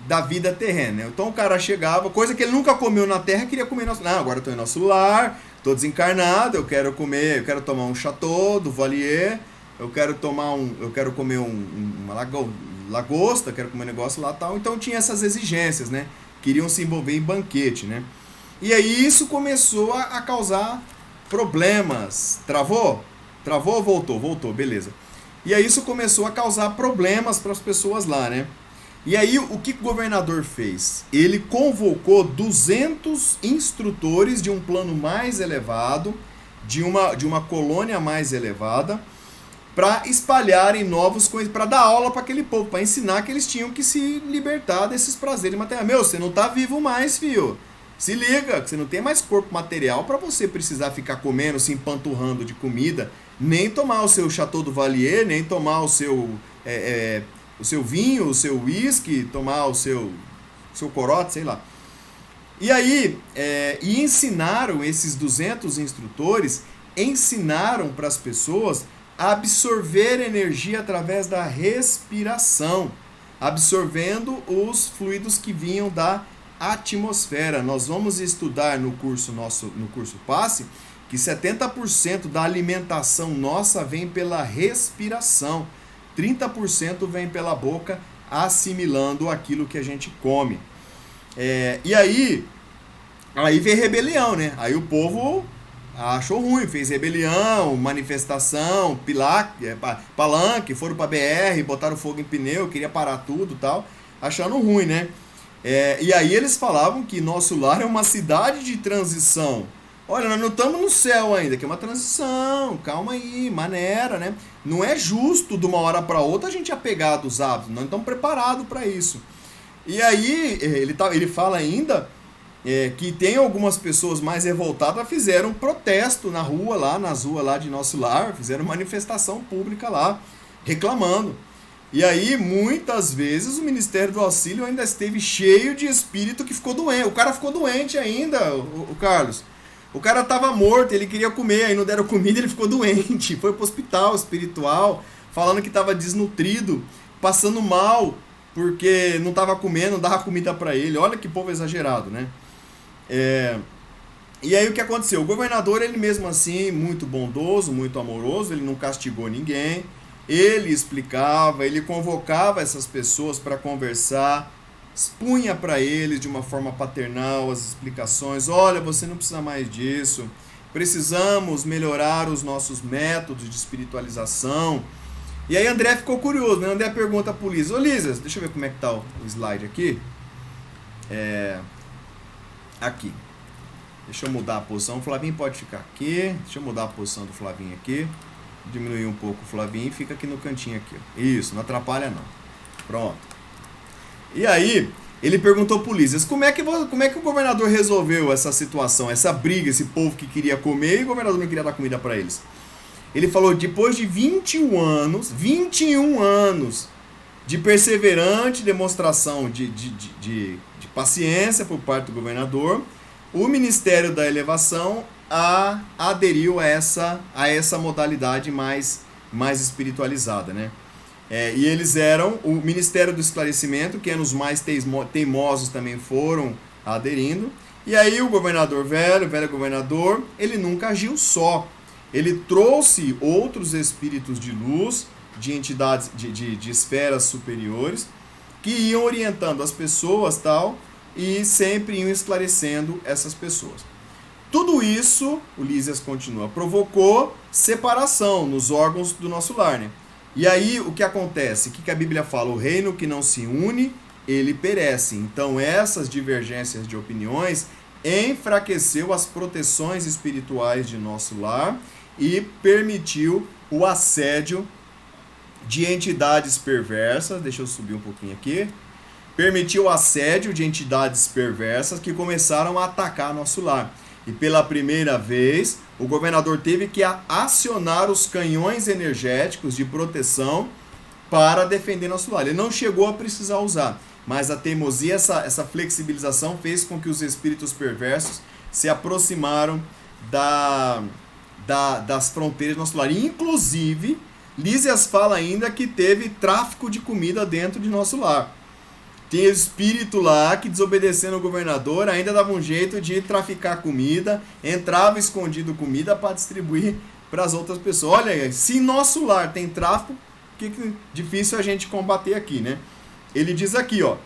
da vida terrena. Então o cara chegava, coisa que ele nunca comeu na terra, queria comer nosso. Não, agora eu estou em nosso lar, estou desencarnado, eu quero tomar um chateau do Valier, eu quero comer uma lagosta, quero comer um negócio lá tal. Então tinha essas exigências, né? Queriam se envolver em banquete, né? E aí isso começou a causar problemas. Travou? Travou, voltou, beleza. E aí isso começou a causar problemas para as pessoas lá, né? E aí o que o governador fez? Ele convocou 200 instrutores de um plano mais elevado, de uma colônia mais elevada, para espalharem novos conhecimentos, para dar aula para aquele povo, para ensinar que eles tinham que se libertar desses prazeres materiais. Meu, você não tá vivo mais, filho. Se liga, que você não tem mais corpo material para você precisar ficar comendo, se empanturrando de comida, nem tomar o seu Chateau do Valier, nem tomar o seu vinho, o seu whisky, tomar o seu corote, sei lá. E aí, ensinaram, esses 200 instrutores, ensinaram para as pessoas a absorver energia através da respiração, absorvendo os fluidos que vinham da atmosfera. Nós vamos estudar no curso Passe que 70% da alimentação nossa vem pela respiração, 30% vem pela boca, assimilando aquilo que a gente come. E aí veio rebelião, né? Aí o povo achou ruim, fez rebelião, manifestação, palanque, foram pra BR, botaram fogo em pneu, queria parar tudo e tal, achando ruim, né? E aí eles falavam que nosso lar é uma cidade de transição. Olha, nós não estamos no céu ainda, que é uma transição, calma aí, maneira, né? Não é justo de uma hora para outra a gente apegar dos hábitos, não estamos preparados para isso. E aí ele fala ainda que tem algumas pessoas mais revoltadas, fizeram protesto nas ruas lá de nosso lar, fizeram manifestação pública lá, reclamando. E aí, muitas vezes, o Ministério do Auxílio ainda esteve cheio de espírito que ficou doente. O cara ficou doente ainda, o Carlos. O cara estava morto, ele queria comer, aí não deram comida, ele ficou doente. Foi pro hospital espiritual, falando que estava desnutrido, passando mal, porque não estava comendo, não dava comida para ele. Olha que povo exagerado, né? E aí o que aconteceu? O governador, ele mesmo assim, muito bondoso, muito amoroso, ele não castigou ninguém. Ele explicava, ele convocava essas pessoas para conversar, expunha para eles de uma forma paternal as explicações. Olha, você não precisa mais disso, precisamos melhorar os nossos métodos de espiritualização. E aí André ficou curioso, né? André pergunta pro Lísias, ô Lísias, deixa eu ver como é que tá o slide aqui. Aqui. Deixa eu mudar a posição, o Flavinho pode ficar aqui. Deixa eu mudar a posição do Flavinho aqui. Diminuir um pouco o Flavinho e fica aqui no cantinho aqui. Ó. Isso, não atrapalha não. Pronto. E aí, ele perguntou pro Lísias, como é que o governador resolveu essa situação, essa briga, esse povo que queria comer e o governador não queria dar comida para eles? Ele falou, depois de 21 anos de perseverante demonstração de paciência por parte do governador, o Ministério da Elevação aderiu a essa modalidade mais espiritualizada, né? E eles eram o Ministério do Esclarecimento, que eram os mais teimosos também foram aderindo. E aí o governador velho governador, ele nunca agiu só. Ele trouxe outros espíritos de luz, de entidades, de esferas superiores, que iam orientando as pessoas tal, e sempre iam esclarecendo essas pessoas. Tudo isso, o Lísias continua, provocou separação nos órgãos do nosso lar, né? E aí, o que acontece? O que a Bíblia fala? O reino que não se une, ele perece. Então, essas divergências de opiniões enfraqueceu as proteções espirituais de nosso lar e permitiu o assédio de entidades perversas. Deixa eu subir um pouquinho aqui. Permitiu o assédio de entidades perversas que começaram a atacar nosso lar. E pela primeira vez, o governador teve que acionar os canhões energéticos de proteção para defender nosso lar. Ele não chegou a precisar usar, mas a teimosia, essa flexibilização fez com que os espíritos perversos se aproximaram das fronteiras do nosso lar. E, inclusive, Lísias fala ainda que teve tráfico de comida dentro de nosso lar. Tem espírito lá que, desobedecendo o governador, ainda dava um jeito de traficar comida, entrava escondido comida para distribuir para as outras pessoas. Olha aí, se em nosso lar tem tráfico, que difícil a gente combater aqui, né? Ele diz aqui, ó,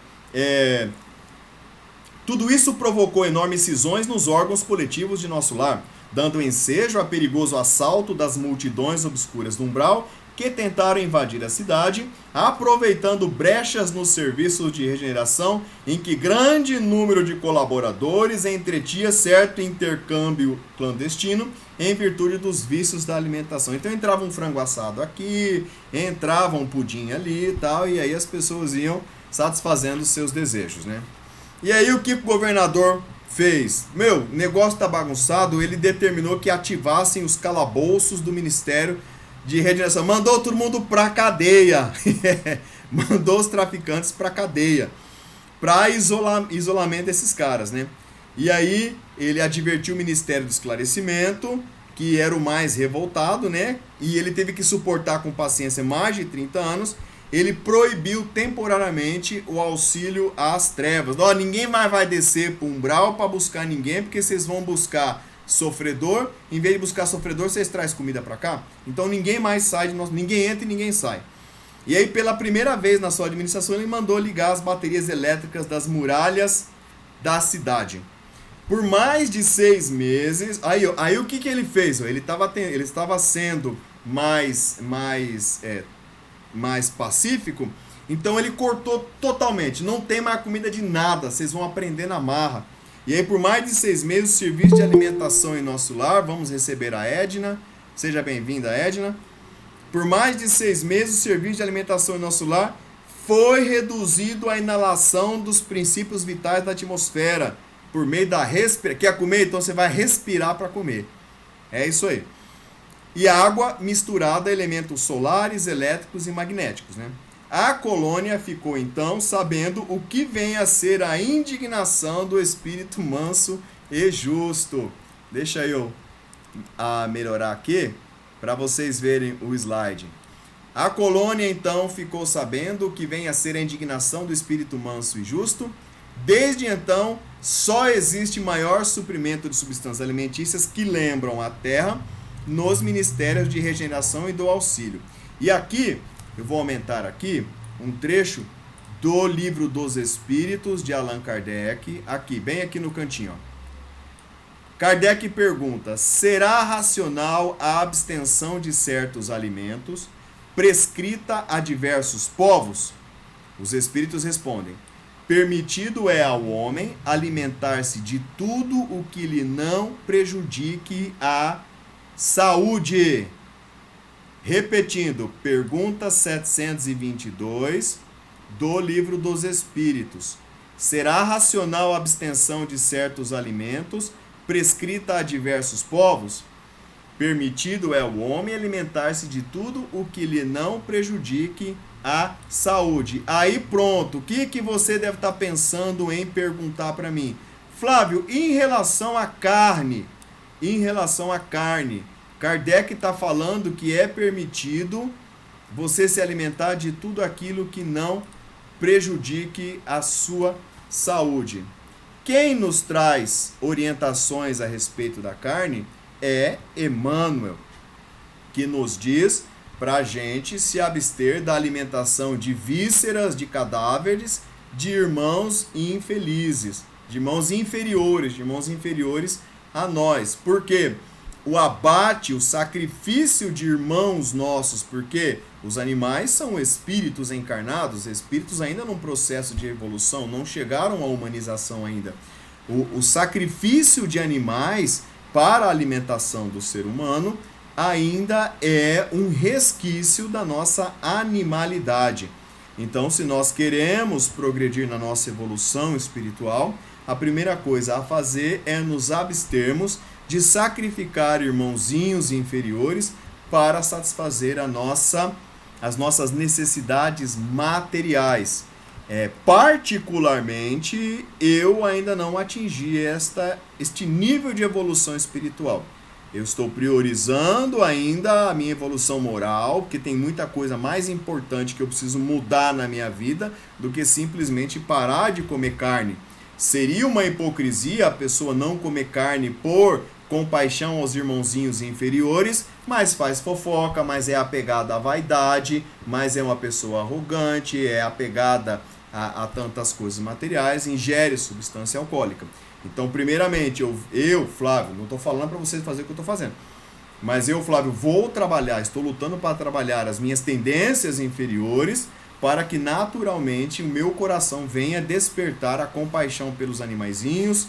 tudo isso provocou enormes cisões nos órgãos coletivos de nosso lar, dando ensejo a perigoso assalto das multidões obscuras do umbral que tentaram invadir a cidade, aproveitando brechas nos serviços de regeneração em que grande número de colaboradores entretia certo intercâmbio clandestino em virtude dos vícios da alimentação. Então entrava um frango assado aqui, entrava um pudim ali e tal, e aí as pessoas iam satisfazendo os seus desejos, né? E aí o que o governador fez? O negócio tá bagunçado, ele determinou que ativassem os calabouços do Ministério de Regeneração. Mandou todo mundo pra cadeia. Mandou os traficantes pra cadeia. Pra isolamento desses caras, né? E aí ele advertiu o Ministério do Esclarecimento, que era o mais revoltado, né? E ele teve que suportar com paciência mais de 30 anos. Ele proibiu temporariamente o auxílio às trevas. Ó, ninguém mais vai descer pro umbral para buscar ninguém, porque vocês vão buscar sofredor, em vez de buscar sofredor, vocês trazem comida para cá. Então ninguém mais sai de nós, ninguém entra e ninguém sai. E aí pela primeira vez na sua administração ele mandou ligar as baterias elétricas das muralhas da cidade. Por mais de 6 meses, aí o que ele fez? Ele estava sendo mais pacífico, então ele cortou totalmente, não tem mais comida de nada, vocês vão aprender na marra. E aí, por mais de 6 meses, o serviço de alimentação em nosso lar, vamos receber a Edna. Seja bem-vinda, Edna. Por mais de 6 meses, o serviço de alimentação em nosso lar foi reduzido à inalação dos princípios vitais da atmosfera, por meio da respiração. Quer comer? Então você vai respirar para comer. É isso aí. E água misturada a elementos solares, elétricos e magnéticos, né? A colônia ficou então sabendo o que vem a ser a indignação do espírito manso e justo. Deixa eu melhorar aqui para vocês verem o slide. A colônia então ficou sabendo o que vem a ser a indignação do espírito manso e justo. Desde então, só existe maior suprimento de substâncias alimentícias que lembram a terra nos ministérios de regeneração e do auxílio. E aqui eu vou aumentar aqui um trecho do Livro dos Espíritos de Allan Kardec, aqui, bem aqui no cantinho. Ó. Kardec pergunta: será racional a abstenção de certos alimentos prescrita a diversos povos? Os espíritos respondem: permitido é ao homem alimentar-se de tudo o que lhe não prejudique a saúde. Repetindo, pergunta 722 do Livro dos Espíritos. Será racional a abstenção de certos alimentos prescrita a diversos povos? Permitido é ao homem alimentar-se de tudo o que lhe não prejudique a saúde. Aí pronto, o que você deve estar pensando em perguntar para mim? Flávio, em relação à carne, Kardec está falando que é permitido você se alimentar de tudo aquilo que não prejudique a sua saúde. Quem nos traz orientações a respeito da carne é Emmanuel, que nos diz para a gente se abster da alimentação de vísceras, de cadáveres, de irmãos infelizes, de irmãos inferiores a nós. Por quê? O abate, o sacrifício de irmãos nossos, porque os animais são espíritos encarnados, espíritos ainda num processo de evolução, não chegaram à humanização ainda. O sacrifício de animais para a alimentação do ser humano ainda é um resquício da nossa animalidade. Então, se nós queremos progredir na nossa evolução espiritual, a primeira coisa a fazer é nos abstermos de sacrificar irmãozinhos inferiores para satisfazer as nossas necessidades materiais. Particularmente, eu ainda não atingi este nível de evolução espiritual. Eu estou priorizando ainda a minha evolução moral, porque tem muita coisa mais importante que eu preciso mudar na minha vida do que simplesmente parar de comer carne. Seria uma hipocrisia a pessoa não comer carne por compaixão aos irmãozinhos inferiores, mas faz fofoca, mas é apegada à vaidade, mas é uma pessoa arrogante, é apegada a tantas coisas materiais, ingere substância alcoólica. Então, primeiramente, eu Flávio, não estou falando para vocês fazer o que eu estou fazendo, mas eu, Flávio, vou trabalhar, estou lutando para trabalhar as minhas tendências inferiores para que naturalmente o meu coração venha despertar a compaixão pelos animaizinhos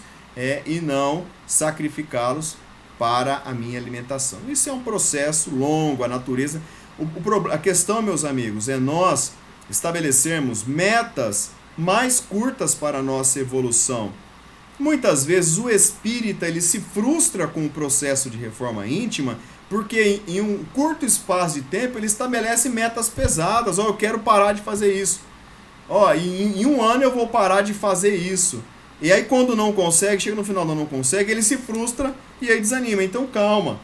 e não sacrificá-los para a minha alimentação. Isso é um processo longo, a natureza... A questão, meus amigos, é nós estabelecermos metas mais curtas para a nossa evolução. Muitas vezes o espírita ele se frustra com o processo de reforma íntima porque em um curto espaço de tempo ele estabelece metas pesadas. Eu quero parar de fazer isso. Em um ano eu vou parar de fazer isso. E aí quando não consegue, chega no final do ano não consegue, ele se frustra e aí desanima. Então calma.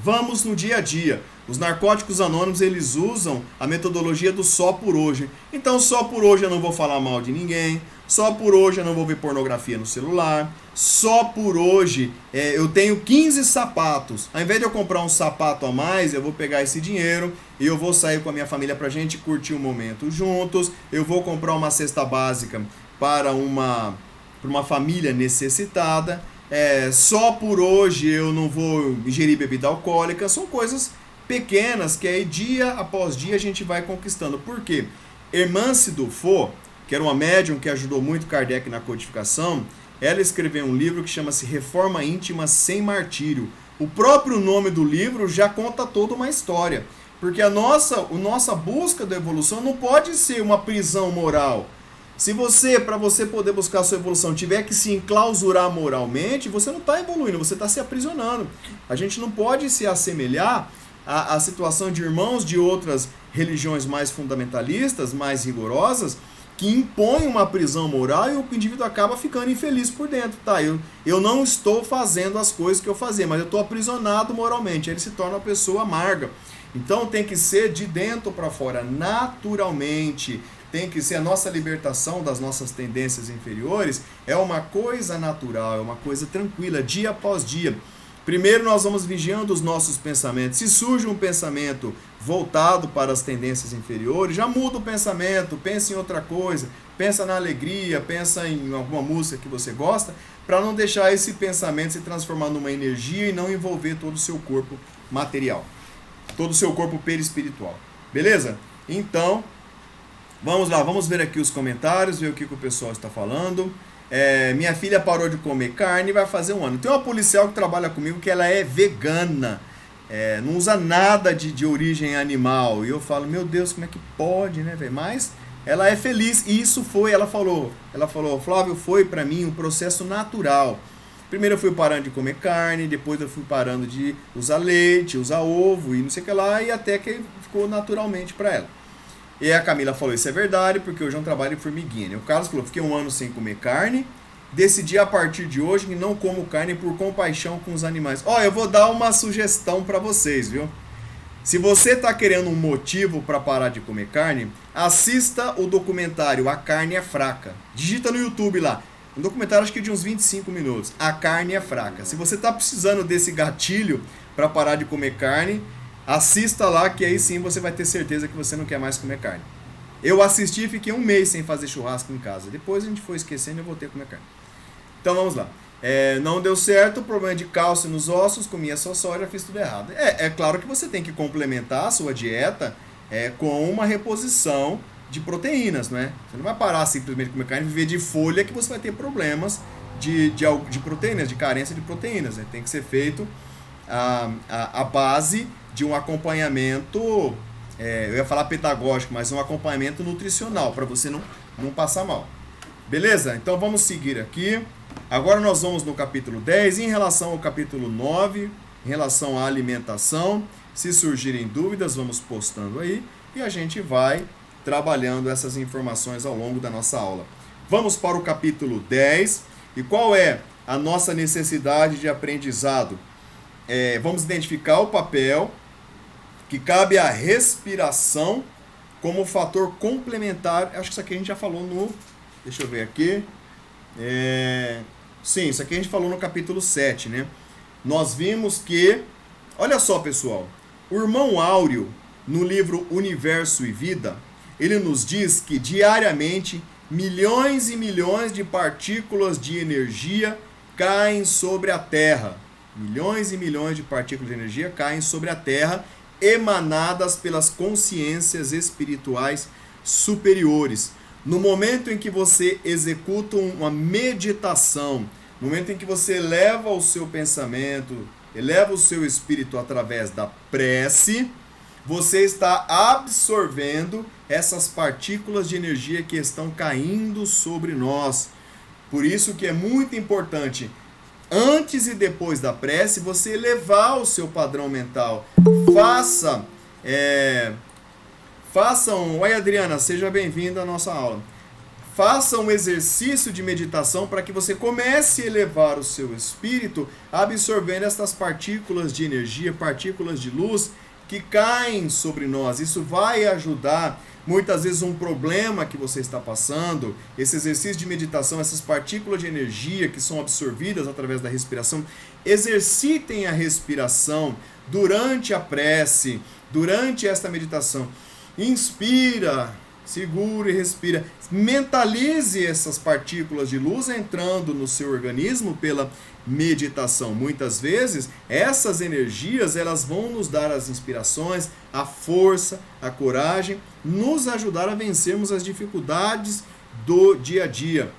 Vamos no dia a dia. Os narcóticos anônimos, eles usam a metodologia do só por hoje. Então, só por hoje eu não vou falar mal de ninguém. Só por hoje eu não vou ver pornografia no celular. Só por hoje eu tenho 15 sapatos. Ao invés de eu comprar um sapato a mais, eu vou pegar esse dinheiro e eu vou sair com a minha família pra gente curtir um momento juntos. Eu vou comprar uma cesta básica para uma família necessitada. Só por hoje eu não vou ingerir bebida alcoólica. São coisas pequenas que aí dia após dia a gente vai conquistando. Por quê? Hermance Dufault, que era uma médium que ajudou muito Kardec na codificação, ela escreveu um livro que chama-se Reforma Íntima Sem Martírio. O próprio nome do livro já conta toda uma história. Porque a nossa busca da evolução não pode ser uma prisão moral. Se você, para você poder buscar a sua evolução, tiver que se enclausurar moralmente, você não está evoluindo, você está se aprisionando. A gente não pode se assemelhar à situação de irmãos de outras religiões mais fundamentalistas, mais rigorosas, que impõem uma prisão moral e o indivíduo acaba ficando infeliz por dentro. Eu não estou fazendo as coisas que eu fazia, mas eu estou aprisionado moralmente. Ele se torna uma pessoa amarga. Então tem que ser de dentro para fora, naturalmente. Tem que ser a nossa libertação das nossas tendências inferiores. É uma coisa natural, é uma coisa tranquila, dia após dia. Primeiro nós vamos vigiando os nossos pensamentos. Se surge um pensamento voltado para as tendências inferiores, já muda o pensamento, pensa em outra coisa, pensa na alegria, pensa em alguma música que você gosta, para não deixar esse pensamento se transformar numa energia e não envolver todo o seu corpo material, todo o seu corpo perispiritual. Beleza? Então, vamos lá, vamos ver aqui os comentários, ver o que o pessoal está falando. Minha filha parou de comer carne e vai fazer 1 ano. Tem uma policial que trabalha comigo que ela é vegana, não usa nada de origem animal. E eu falo, meu Deus, como é que pode, né, velho? Mas ela é feliz. E isso foi, ela falou, Flávio, foi pra mim um processo natural. Primeiro eu fui parando de comer carne, depois eu fui parando de usar leite, usar ovo e não sei o que lá, e até que ficou naturalmente pra ela. E a Camila falou, isso é verdade, porque hoje é um trabalho de formiguinha. E o Carlos falou, fiquei 1 ano sem comer carne, decidi a partir de hoje que não como carne por compaixão com os animais. Eu vou dar uma sugestão para vocês, viu? Se você tá querendo um motivo para parar de comer carne, assista o documentário A Carne é Fraca. Digita no YouTube lá. Um documentário acho que de uns 25 minutos. A Carne é Fraca. Se você tá precisando desse gatilho para parar de comer carne, assista lá, que aí sim você vai ter certeza que você não quer mais comer carne. Eu assisti e fiquei 1 mês sem fazer churrasco em casa. Depois a gente foi esquecendo e eu voltei a comer carne. Então vamos lá. Não deu certo, problema de cálcio nos ossos, comia só soja, fiz tudo errado. É claro que você tem que complementar a sua dieta com uma reposição de proteínas, não é? Você não vai parar simplesmente de comer carne e viver de folha que você vai ter problemas de proteínas, de carência de proteínas. Né? Tem que ser feito a base de um acompanhamento, eu ia falar pedagógico, mas um acompanhamento nutricional, para você não passar mal. Beleza? Então vamos seguir aqui. Agora nós vamos no capítulo 10, em relação ao capítulo 9, em relação à alimentação. Se surgirem dúvidas, vamos postando aí e a gente vai trabalhando essas informações ao longo da nossa aula. Vamos para o capítulo 10. E qual é a nossa necessidade de aprendizado? Vamos identificar o papel que cabe à respiração como fator complementar. Acho que isso aqui a gente já falou no... Deixa eu ver aqui. Sim, isso aqui a gente falou no capítulo 7, né? Nós vimos que... Olha só, pessoal. O irmão Áureo, no livro Universo e Vida, ele nos diz que diariamente milhões e milhões de partículas de energia caem sobre a Terra. Milhões e milhões de partículas de energia caem sobre a Terra, emanadas pelas consciências espirituais superiores. No momento em que você executa uma meditação, no momento em que você eleva o seu pensamento, eleva o seu espírito através da prece, você está absorvendo essas partículas de energia que estão caindo sobre nós. Por isso que é muito importante, antes e depois da prece, você elevar o seu padrão mental. Oi Adriana, seja bem-vinda à nossa aula. Faça um exercício de meditação para que você comece a elevar o seu espírito, absorvendo essas partículas de energia, partículas de luz que caem sobre nós. Isso vai ajudar. Muitas vezes um problema que você está passando, esse exercício de meditação, essas partículas de energia que são absorvidas através da respiração, exercitem a respiração durante a prece, durante esta meditação. Inspira, segura e respira. Mentalize essas partículas de luz entrando no seu organismo pela meditação. Muitas vezes, essas energias elas vão nos dar as inspirações, a força, a coragem, nos ajudar a vencermos as dificuldades do dia a dia.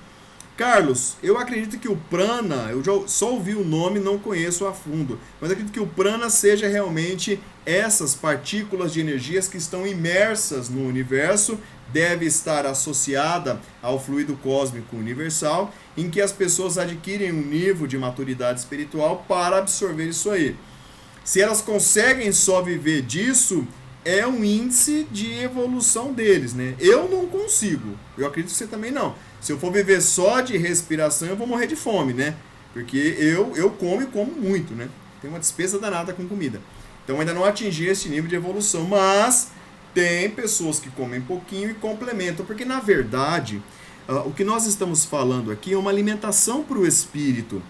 Carlos, eu acredito que o prana, eu já só ouvi o nome, não conheço a fundo, mas acredito que o prana seja realmente essas partículas de energias que estão imersas no universo, deve estar associada ao fluido cósmico universal, em que as pessoas adquirem um nível de maturidade espiritual para absorver isso aí. Se elas conseguem só viver disso, é um índice de evolução deles, né? Eu não consigo, eu acredito que você também não. Se eu for viver só de respiração, eu vou morrer de fome, né? Porque eu como e como muito, né? Tem uma despesa danada com comida. Então ainda não atingi esse nível de evolução, mas tem pessoas que comem pouquinho e complementam, porque na verdade, o que nós estamos falando aqui é uma alimentação para o espírito.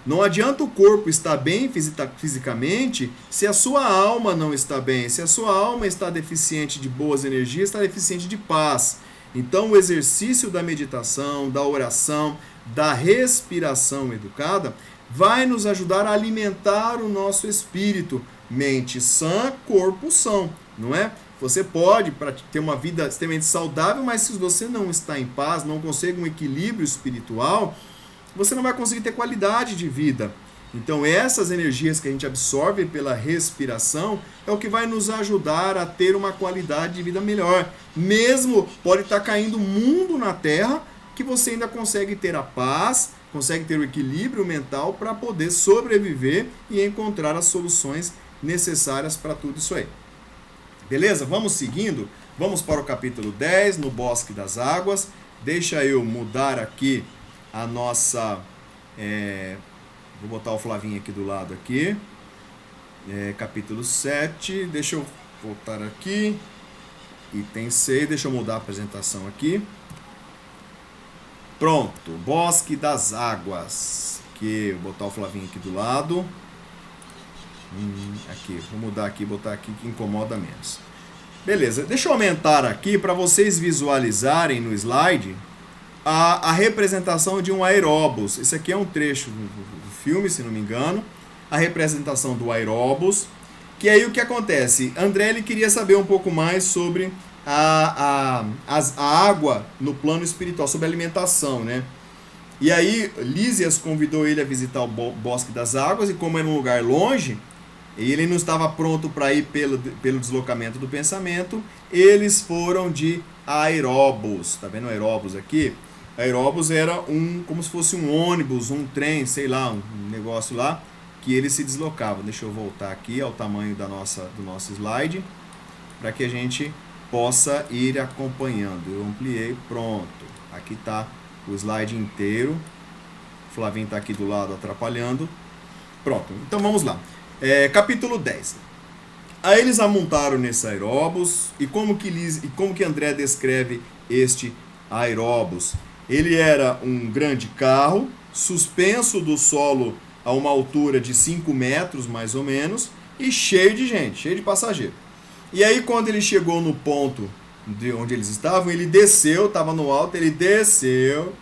Não adianta o corpo estar bem fisicamente se a sua alma não está bem, se a sua alma está deficiente de boas energias, está deficiente de paz. Então o exercício da meditação, da oração, da respiração educada vai nos ajudar a alimentar o nosso espírito. Mente sã, corpo são, não é? Você pode ter uma vida extremamente saudável, mas se você não está em paz, não consegue um equilíbrio espiritual, você não vai conseguir ter qualidade de vida. Então essas energias que a gente absorve pela respiração é o que vai nos ajudar a ter uma qualidade de vida melhor. Mesmo pode estar caindo o mundo na Terra, que você ainda consegue ter a paz, consegue ter o equilíbrio mental para poder sobreviver e encontrar as soluções necessárias para tudo isso aí. Beleza? Vamos seguindo. Vamos para o capítulo 10, no Bosque das Águas. Deixa eu mudar aqui a nossa... vou botar o Flavinho aqui do lado aqui. Capítulo 7. Deixa eu voltar aqui. Item 6. Deixa eu mudar a apresentação aqui. Pronto. Bosque das Águas. Aqui, vou botar o Flavinho aqui do lado. Aqui, vou mudar aqui, botar aqui que incomoda menos. Beleza, deixa eu aumentar aqui para vocês visualizarem no slide a representação de um aeróbus. Esse aqui é um trecho do filme, se não me engano. A representação do aeróbus. Que aí o que acontece? André ele queria saber um pouco mais sobre a água no plano espiritual, sobre a alimentação, né? E aí Lísias convidou ele a visitar o Bosque das Águas, e como era um lugar longe, e ele não estava pronto para ir pelo deslocamento do pensamento, eles foram de aeróbus. Tá vendo o aeróbus aqui? Aeróbus era como se fosse um ônibus, um trem, sei lá, um negócio lá, que ele se deslocava. Deixa eu voltar aqui ao tamanho do nosso slide, para que a gente possa ir acompanhando. Eu ampliei, pronto. Aqui está o slide inteiro. O Flavinho está aqui do lado atrapalhando. Pronto, então vamos lá. Capítulo 10. Aí eles amontaram nesse aeróbus. E como que André descreve este aeróbus? Ele era um grande carro, suspenso do solo a uma altura de 5 metros, mais ou menos, e cheio de gente, cheio de passageiro. E aí, quando ele chegou no ponto de onde eles estavam, ele desceu, estava no alto, ele desceu,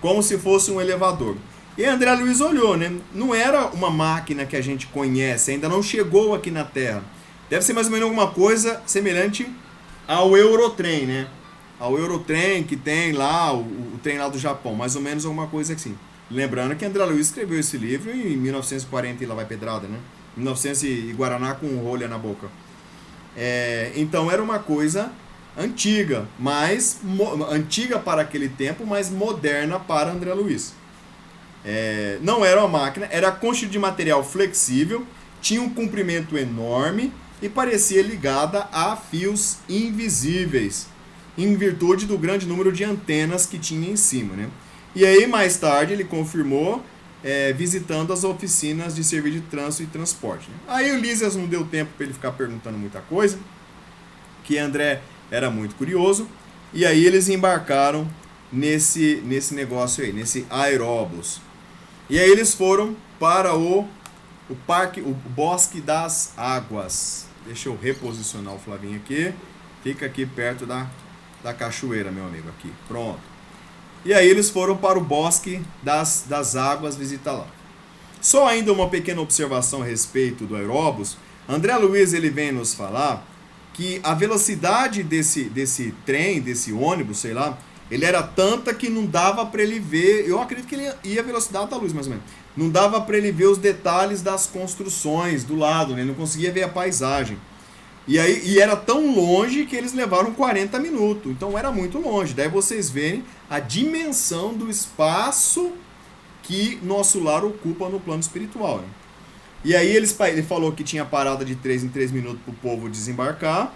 como se fosse um elevador. E André Luiz olhou, né? Não era uma máquina que a gente conhece, ainda não chegou aqui na Terra. Deve ser mais ou menos alguma coisa semelhante ao Eurotrem, né? Ao Eurotrem que tem lá, o trem lá do Japão, mais ou menos alguma coisa assim. Lembrando que André Luiz escreveu esse livro em 1940 e lá vai pedrada, né? 1900 e Guaraná com rolha na boca. Então era uma coisa antiga, antiga para aquele tempo, mas moderna para André Luiz. Não era uma máquina, era constituída de material flexível, tinha um comprimento enorme e parecia ligada a fios invisíveis, em virtude do grande número de antenas que tinha em cima, né? E aí mais tarde ele confirmou, visitando as oficinas de serviço de trânsito e transporte, né? Aí o Lísias não deu tempo para ele ficar perguntando muita coisa, que André era muito curioso, e aí eles embarcaram nesse negócio aí, nesse aeróbus. E aí eles foram para o Bosque das Águas. Deixa eu reposicionar o Flavinho aqui. Fica aqui perto da cachoeira, meu amigo, aqui. Pronto. E aí eles foram para o Bosque das Águas visitar lá. Só ainda uma pequena observação a respeito do aeróbus. André Luiz ele vem nos falar que a velocidade desse trem, desse ônibus, sei lá, ele era tanta que não dava para ele ver, eu acredito que ele ia a velocidade da luz mais ou menos, não dava para ele ver os detalhes das construções do lado, né? Ele não conseguia ver a paisagem. E era tão longe que eles levaram 40 minutos, então era muito longe. Daí vocês veem a dimensão do espaço que nosso lar ocupa no plano espiritual, né? E aí ele falou que tinha parada de 3 em 3 minutos para o povo desembarcar.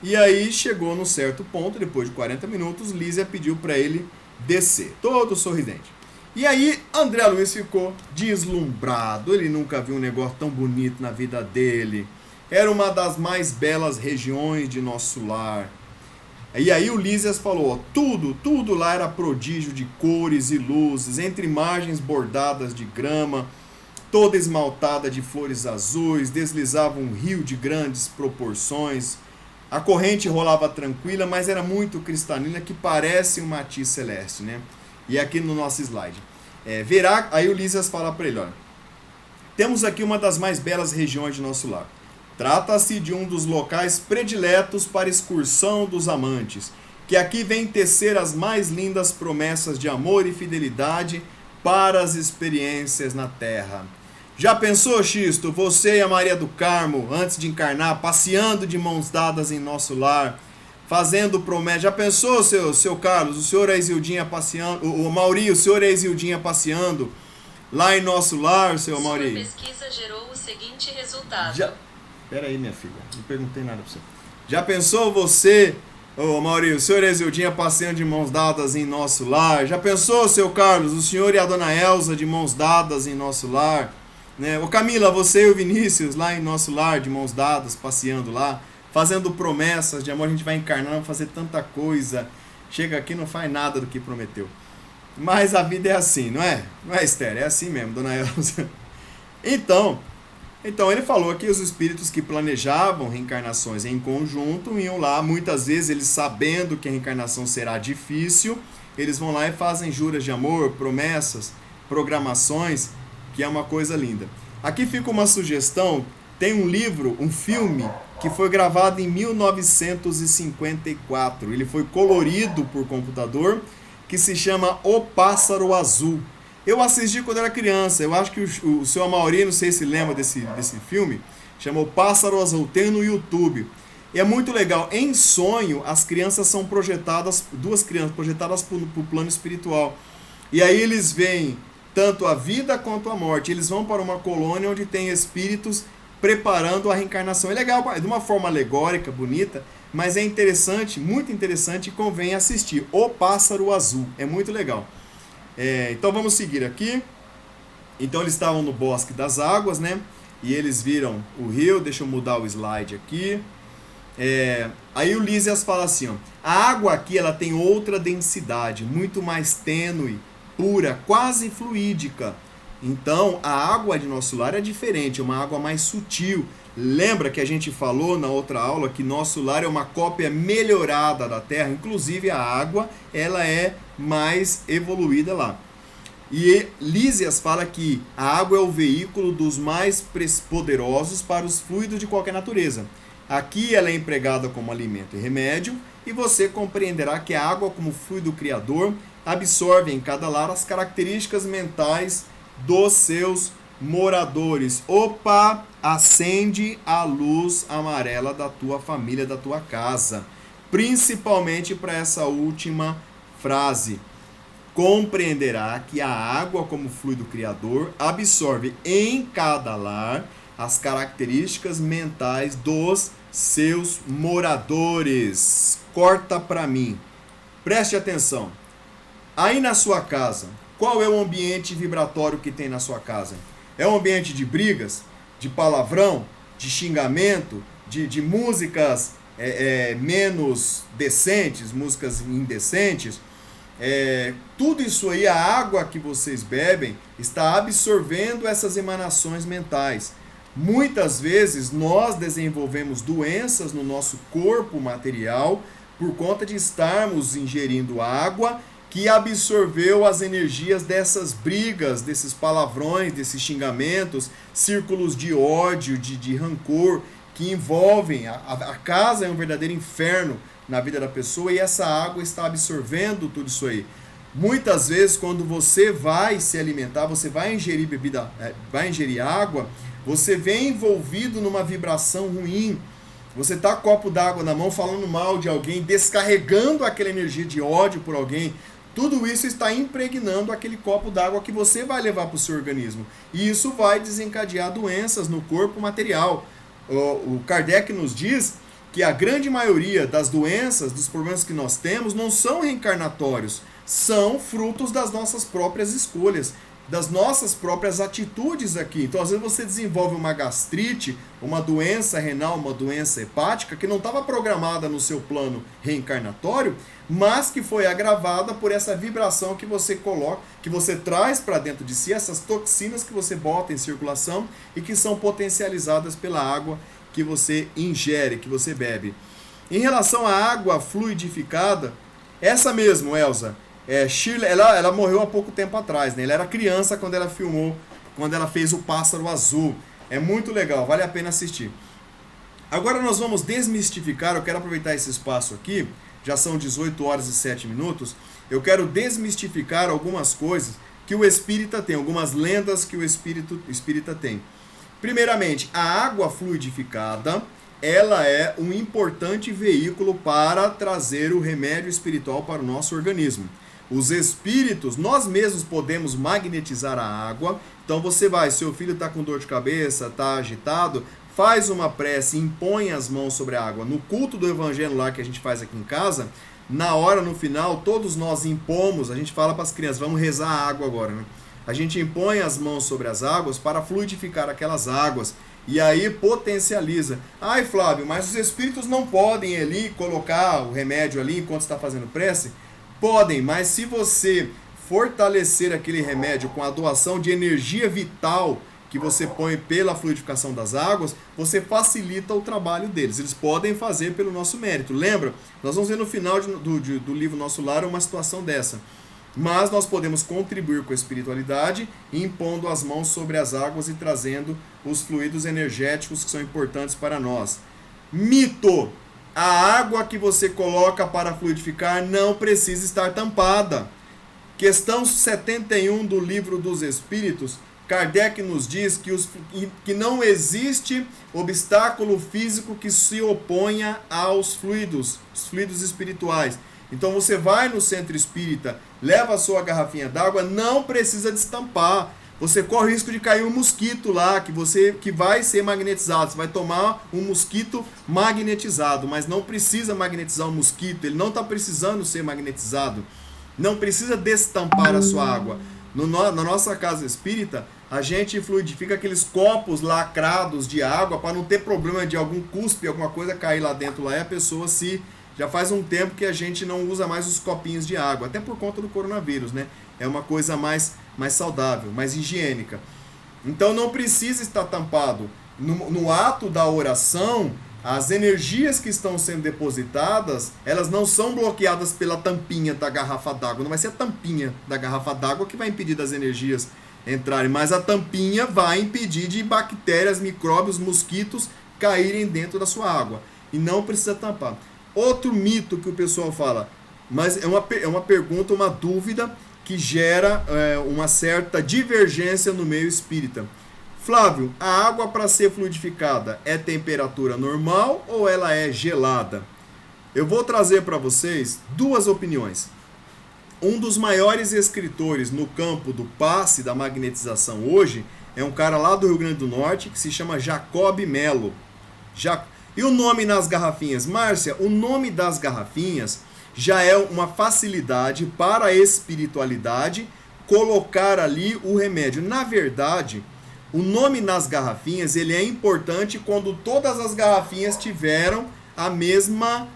E aí chegou num certo ponto, depois de 40 minutos, Lísia pediu para ele descer, todo sorridente. E aí André Luiz ficou deslumbrado, ele nunca viu um negócio tão bonito na vida dele. Era uma das mais belas regiões de nosso lar. E aí o Lísias falou, tudo lá era prodígio de cores e luzes, entre imagens bordadas de grama, toda esmaltada de flores azuis, deslizava um rio de grandes proporções. A corrente rolava tranquila, mas era muito cristalina, que parece um matiz celeste, né? E aqui no nosso slide. Aí o Lísias fala para ele, olha, temos aqui uma das mais belas regiões de nosso lar. Trata-se de um dos locais prediletos para excursão dos amantes, que aqui vem tecer as mais lindas promessas de amor e fidelidade para as experiências na terra. Já pensou, Xisto, você e a Maria do Carmo, antes de encarnar, passeando de mãos dadas em nosso lar, fazendo promessa? Já pensou, seu Carlos, o senhor e a Isildinha passeando, o Mauri, o senhor e a Isildinha passeando lá em nosso lar, seu Mauri? Sua pesquisa gerou o seguinte resultado. Pera aí, minha filha, não perguntei nada pra você. Já pensou você, ô Mauri, o senhor e a Isildinha passeando de mãos dadas em nosso lar? Já pensou, seu Carlos, o senhor e a dona Elza de mãos dadas em nosso lar? Né? Ô Camila, você e o Vinícius lá em nosso lar, de mãos dadas, passeando lá, fazendo promessas de amor. A gente vai encarnar, vai fazer tanta coisa. Chega aqui e não faz nada do que prometeu. Mas a vida é assim, não é? Não é, Esther? É assim mesmo, dona Elza. Então ele falou que os espíritos que planejavam reencarnações em conjunto iam lá, muitas vezes eles sabendo que a reencarnação será difícil, eles vão lá e fazem juras de amor, promessas, programações, que é uma coisa linda. Aqui fica uma sugestão, tem um livro, um filme, que foi gravado em 1954. Ele foi colorido por computador, que se chama O Pássaro Azul. Eu assisti quando era criança, eu acho que o seu Amaury, não sei se lembra desse filme, chama O Pássaro Azul, tem no YouTube. É muito legal. Em sonho, as crianças são projetadas, duas crianças projetadas para o plano espiritual. E aí eles veem tanto a vida quanto a morte. Eles vão para uma colônia onde tem espíritos preparando a reencarnação. É legal, de uma forma alegórica, bonita, mas é interessante, muito interessante, e convém assistir. O Pássaro Azul. É muito legal. Então vamos seguir aqui. Então eles estavam no Bosque das Águas, né? E eles viram o rio. Deixa eu mudar o slide aqui. Aí o Lísias fala assim, ó, a água aqui ela tem outra densidade, muito mais tênue, pura, quase fluídica. Então a água de nosso lar é diferente, é uma água mais sutil. Lembra que a gente falou na outra aula que nosso lar é uma cópia melhorada da Terra, inclusive a água ela é mais evoluída lá. E Lísias fala que a água é o veículo dos mais poderosos para os fluidos de qualquer natureza. Aqui ela é empregada como alimento e remédio, e você compreenderá que a água, como fluido criador, absorve em cada lar as características mentais dos seus moradores. Opa, acende a luz amarela da tua família, da tua casa. Principalmente para essa última frase. Compreenderá que a água, como fluido criador, absorve em cada lar as características mentais dos seus moradores. Corta para mim. Preste atenção. Aí na sua casa, qual é o ambiente vibratório que tem na sua casa? É um ambiente de brigas, de palavrão, de xingamento, de músicas menos decentes, músicas indecentes? Tudo isso aí, a água que vocês bebem, está absorvendo essas emanações mentais. Muitas vezes nós desenvolvemos doenças no nosso corpo material por conta de estarmos ingerindo água que absorveu as energias dessas brigas, desses palavrões, desses xingamentos, círculos de ódio, de rancor, que envolvem. A casa é um verdadeiro inferno na vida da pessoa e essa água está absorvendo tudo isso aí. Muitas vezes, quando você vai se alimentar, você vai ingerir bebida, vai ingerir água, você vem envolvido numa vibração ruim. Você tá com um copo d'água na mão, falando mal de alguém, descarregando aquela energia de ódio por alguém. Tudo isso está impregnando aquele copo d'água que você vai levar para o seu organismo. E isso vai desencadear doenças no corpo material. O Kardec nos diz que a grande maioria das doenças, dos problemas que nós temos, não são reencarnatórios. São frutos das nossas próprias escolhas, das nossas próprias atitudes aqui. Então, às vezes você desenvolve uma gastrite, uma doença renal, uma doença hepática, que não estava programada no seu plano reencarnatório, mas que foi agravada por essa vibração que você coloca, que você traz para dentro de si, essas toxinas que você bota em circulação e que são potencializadas pela água que você ingere, que você bebe. Em relação à água fluidificada, essa mesmo, Elza, Shirley, ela morreu há pouco tempo atrás, né? Ela era criança quando ela filmou, quando ela fez O Pássaro Azul. É muito legal, vale a pena assistir. Agora nós vamos desmistificar, eu quero aproveitar esse espaço aqui, já são 18 horas e 7 minutos, eu quero desmistificar algumas coisas que o espírita tem, algumas lendas que o espírita tem. Primeiramente, a água fluidificada, ela é um importante veículo para trazer o remédio espiritual para o nosso organismo. Os espíritos, nós mesmos podemos magnetizar a água. Então você vai, seu filho está com dor de cabeça, está agitado, faz uma prece, impõe as mãos sobre a água. No culto do evangelho lá que a gente faz aqui em casa, na hora, no final, todos nós impomos, a gente fala para as crianças, vamos rezar a água agora, né? A gente impõe as mãos sobre as águas para fluidificar aquelas águas. E aí potencializa. Ai, Flávio, mas os espíritos não podem ali colocar o remédio ali enquanto está fazendo prece? Podem, mas se você fortalecer aquele remédio com a doação de energia vital que você põe pela fluidificação das águas, você facilita o trabalho deles. Eles podem fazer pelo nosso mérito. Lembra? Nós vamos ver no final do livro Nosso Lar uma situação dessa. Mas nós podemos contribuir com a espiritualidade, impondo as mãos sobre as águas e trazendo os fluidos energéticos que são importantes para nós. Mito! A água que você coloca para fluidificar não precisa estar tampada. Questão 71 do Livro dos Espíritos, Kardec nos diz que não existe obstáculo físico que se oponha aos fluidos, os fluidos espirituais. Então você vai no centro espírita, leva a sua garrafinha d'água, não precisa destampar. Você corre o risco de cair um mosquito lá, que vai ser magnetizado. Você vai tomar um mosquito magnetizado, mas não precisa magnetizar o mosquito, ele não está precisando ser magnetizado. Não precisa destampar a sua água. Na nossa casa espírita, a gente fluidifica aqueles copos lacrados de água para não ter problema de algum cuspe, alguma coisa cair lá dentro lá e a pessoa se... Já faz um tempo que a gente não usa mais os copinhos de água, até por conta do coronavírus, né? É uma coisa mais saudável, mais higiênica. Então não precisa estar tampado. No ato da oração, as energias que estão sendo depositadas, elas não são bloqueadas pela tampinha da garrafa d'água. Não vai ser a tampinha da garrafa d'água que vai impedir das energias entrarem, mas a tampinha vai impedir de bactérias, micróbios, mosquitos caírem dentro da sua água. E não precisa tampar. Outro mito que o pessoal fala, mas é uma pergunta, uma dúvida que gera uma certa divergência no meio espírita. Flávio, a água para ser fluidificada é temperatura normal ou ela é gelada? Eu vou trazer para vocês duas opiniões. Um dos maiores escritores no campo do passe da magnetização hoje é um cara lá do Rio Grande do Norte que se chama Jacob Melo. E o nome nas garrafinhas? Márcia, o nome das garrafinhas já é uma facilidade para a espiritualidade colocar ali o remédio. Na verdade, o nome nas garrafinhas ele é importante quando todas as garrafinhas tiveram a mesma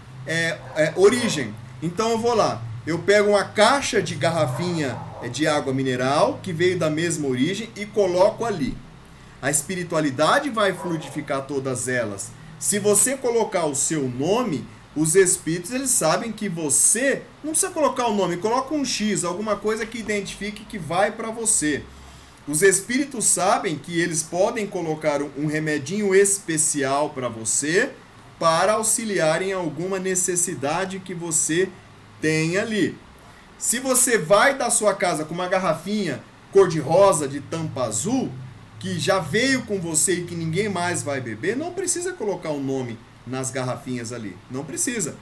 origem. Então eu vou lá, eu pego uma caixa de garrafinha de água mineral que veio da mesma origem e coloco ali. A espiritualidade vai fluidificar todas elas. Se você colocar o seu nome, os espíritos eles sabem que você não precisa colocar o nome, coloca um X, alguma coisa que identifique que vai para você. Os espíritos sabem que eles podem colocar um remedinho especial para você para auxiliar em alguma necessidade que você tem ali. Se você vai da sua casa com uma garrafinha cor-de-rosa de tampa azul, que já veio com você e que ninguém mais vai beber, não precisa colocar o nome nas garrafinhas ali. Não precisa.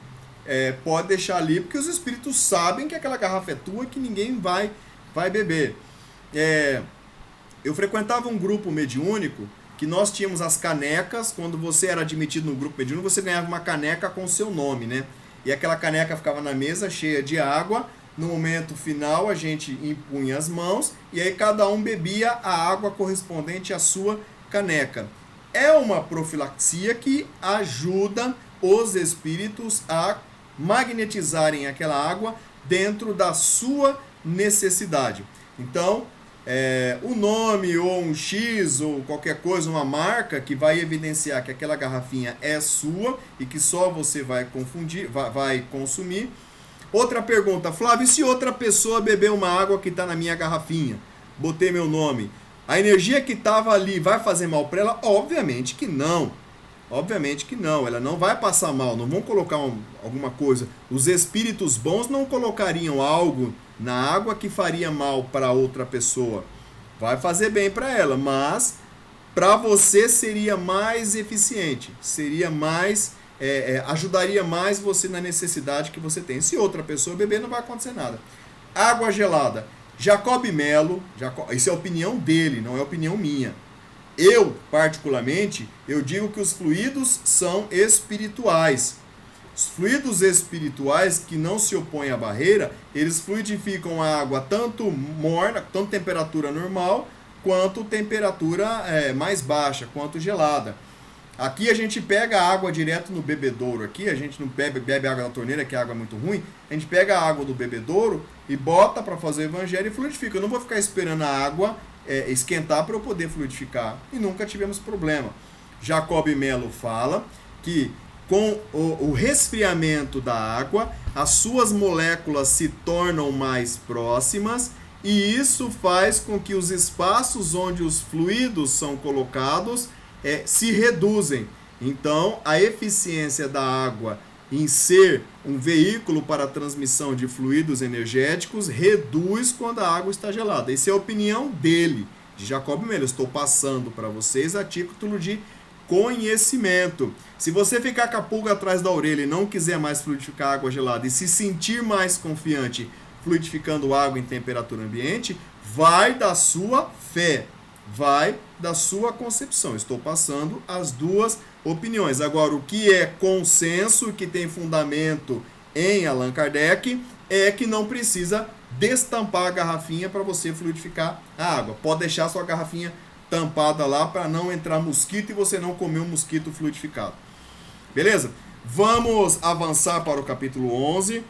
Pode deixar ali, porque os espíritos sabem que aquela garrafa é tua e que ninguém vai beber. Eu frequentava um grupo mediúnico que nós tínhamos as canecas. Quando você era admitido no grupo mediúnico, você ganhava uma caneca com o seu nome, né? E aquela caneca ficava na mesa cheia de água. No momento final, a gente impunha as mãos e aí cada um bebia a água correspondente à sua caneca. É uma profilaxia que ajuda os espíritos a magnetizarem aquela água dentro da sua necessidade. Então, o nome ou um X ou qualquer coisa, uma marca que vai evidenciar que aquela garrafinha é sua e que só você vai consumir. Outra pergunta, Flávio, e se outra pessoa beber uma água que está na minha garrafinha? Botei meu nome. A energia que estava ali vai fazer mal para ela? Obviamente que não. Obviamente que não, ela não vai passar mal, não vão colocar alguma coisa. Os espíritos bons não colocariam algo na água que faria mal para outra pessoa. Vai fazer bem para ela, mas para você seria mais eficiente, seria mais, ajudaria mais você na necessidade que você tem. Se outra pessoa beber, não vai acontecer nada. Água gelada. Jacob Melo, isso é a opinião dele, não é a opinião minha. Eu, particularmente, eu digo que os fluidos são espirituais. Os fluidos espirituais que não se opõem à barreira, eles fluidificam a água tanto morna, tanto temperatura normal, quanto temperatura mais baixa, quanto gelada. Aqui a gente pega a água direto no bebedouro, aqui a gente não bebe água da torneira, que a água é muito ruim, a gente pega a água do bebedouro e bota para fazer o evangelho e fluidifica. Eu não vou ficar esperando a água esquentar para eu poder fluidificar. E nunca tivemos problema. Jacob Melo fala que com o resfriamento da água, as suas moléculas se tornam mais próximas e isso faz com que os espaços onde os fluidos são colocados se reduzem. Então, a eficiência da água em ser um veículo para a transmissão de fluidos energéticos reduz quando a água está gelada. Essa é a opinião dele, de Jacob Melo. Estou passando para vocês a título de conhecimento. Se você ficar com a pulga atrás da orelha e não quiser mais fluidificar água gelada e se sentir mais confiante fluidificando água em temperatura ambiente, vai da sua fé, vai da sua concepção. Estou passando as duas opiniões. Agora, o que é consenso, que tem fundamento em Allan Kardec, é que não precisa destampar a garrafinha para você fluidificar a água. Pode deixar sua garrafinha tampada lá para não entrar mosquito e você não comer um mosquito fluidificado. Beleza? Vamos avançar para o capítulo 11.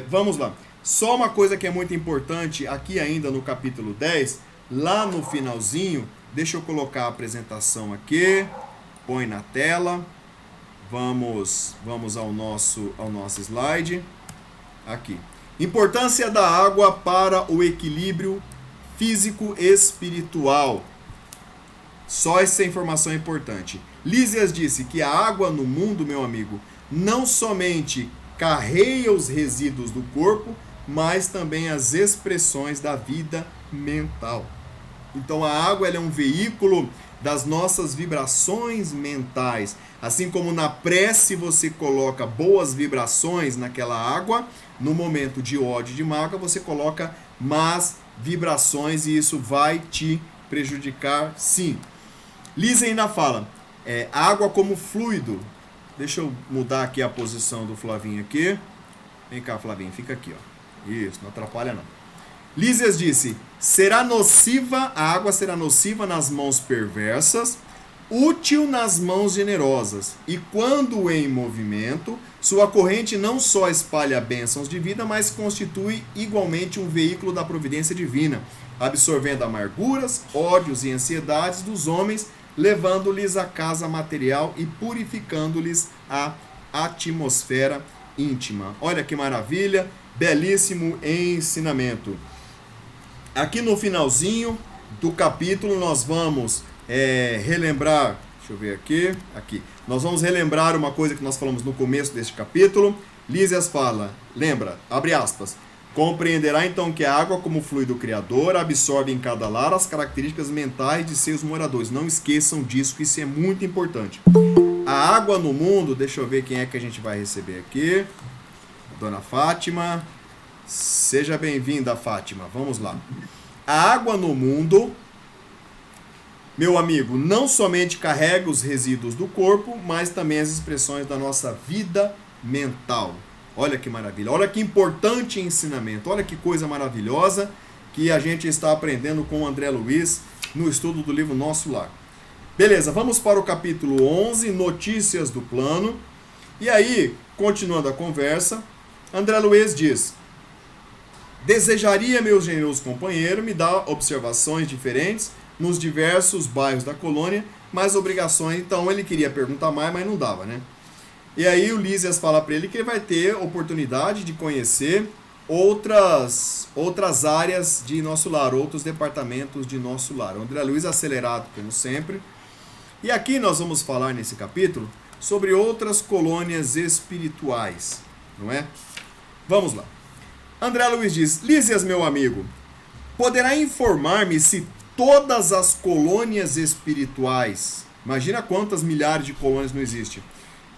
Vamos lá. Só uma coisa que é muito importante aqui ainda no capítulo 10, lá no finalzinho, deixa eu colocar a apresentação aqui, põe na tela, vamos ao nosso slide, aqui. Importância da água para o equilíbrio físico-espiritual. Só essa informação é importante. Lísias disse que a água no mundo, meu amigo, não somente carrega os resíduos do corpo, mas também as expressões da vida mental. Então a água ela é um veículo das nossas vibrações mentais. Assim como na prece você coloca boas vibrações naquela água, no momento de ódio e de mágoa você coloca más vibrações e isso vai te prejudicar sim. Lisa ainda fala, água como fluido. Deixa eu mudar aqui a posição do Flavinho aqui. Vem cá, Flavinho, fica aqui, ó. Isso, não atrapalha não. Lísias disse, a água será nociva nas mãos perversas, útil nas mãos generosas, e quando em movimento, sua corrente não só espalha bênçãos de vida, mas constitui igualmente um veículo da providência divina, absorvendo amarguras, ódios e ansiedades dos homens, levando-lhes a casa material e purificando-lhes a atmosfera íntima. Olha que maravilha, belíssimo ensinamento. Aqui no finalzinho do capítulo nós vamos relembrar, deixa eu ver aqui, nós vamos relembrar uma coisa que nós falamos no começo deste capítulo. Lísias fala, lembra, abre aspas, compreenderá então que a água como fluido criador absorve em cada lar as características mentais de seus moradores. Não esqueçam disso, que isso é muito importante. A água no mundo, deixa eu ver quem é que a gente vai receber aqui. Dona Fátima, seja bem-vinda, Fátima, vamos lá. A água no mundo, meu amigo, não somente carrega os resíduos do corpo, mas também as expressões da nossa vida mental. Olha que maravilha, olha que importante ensinamento, olha que coisa maravilhosa que a gente está aprendendo com o André Luiz no estudo do livro Nosso Lar. Beleza, vamos para o capítulo 11, Notícias do Plano. E aí, continuando a conversa, André Luiz diz, desejaria, meu generoso companheiro, me dar observações diferentes nos diversos bairros da colônia, mas obrigações, então ele queria perguntar mais, mas não dava, né? E aí o Lísias fala para ele que ele vai ter oportunidade de conhecer outras áreas de Nosso Lar, outros departamentos de Nosso Lar. O André Luiz acelerado, como sempre. E aqui nós vamos falar nesse capítulo sobre outras colônias espirituais, não é? Vamos lá. André Luiz diz: Lísias, meu amigo, poderá informar-me se todas as colônias espirituais, imagina quantas milhares de colônias não existem,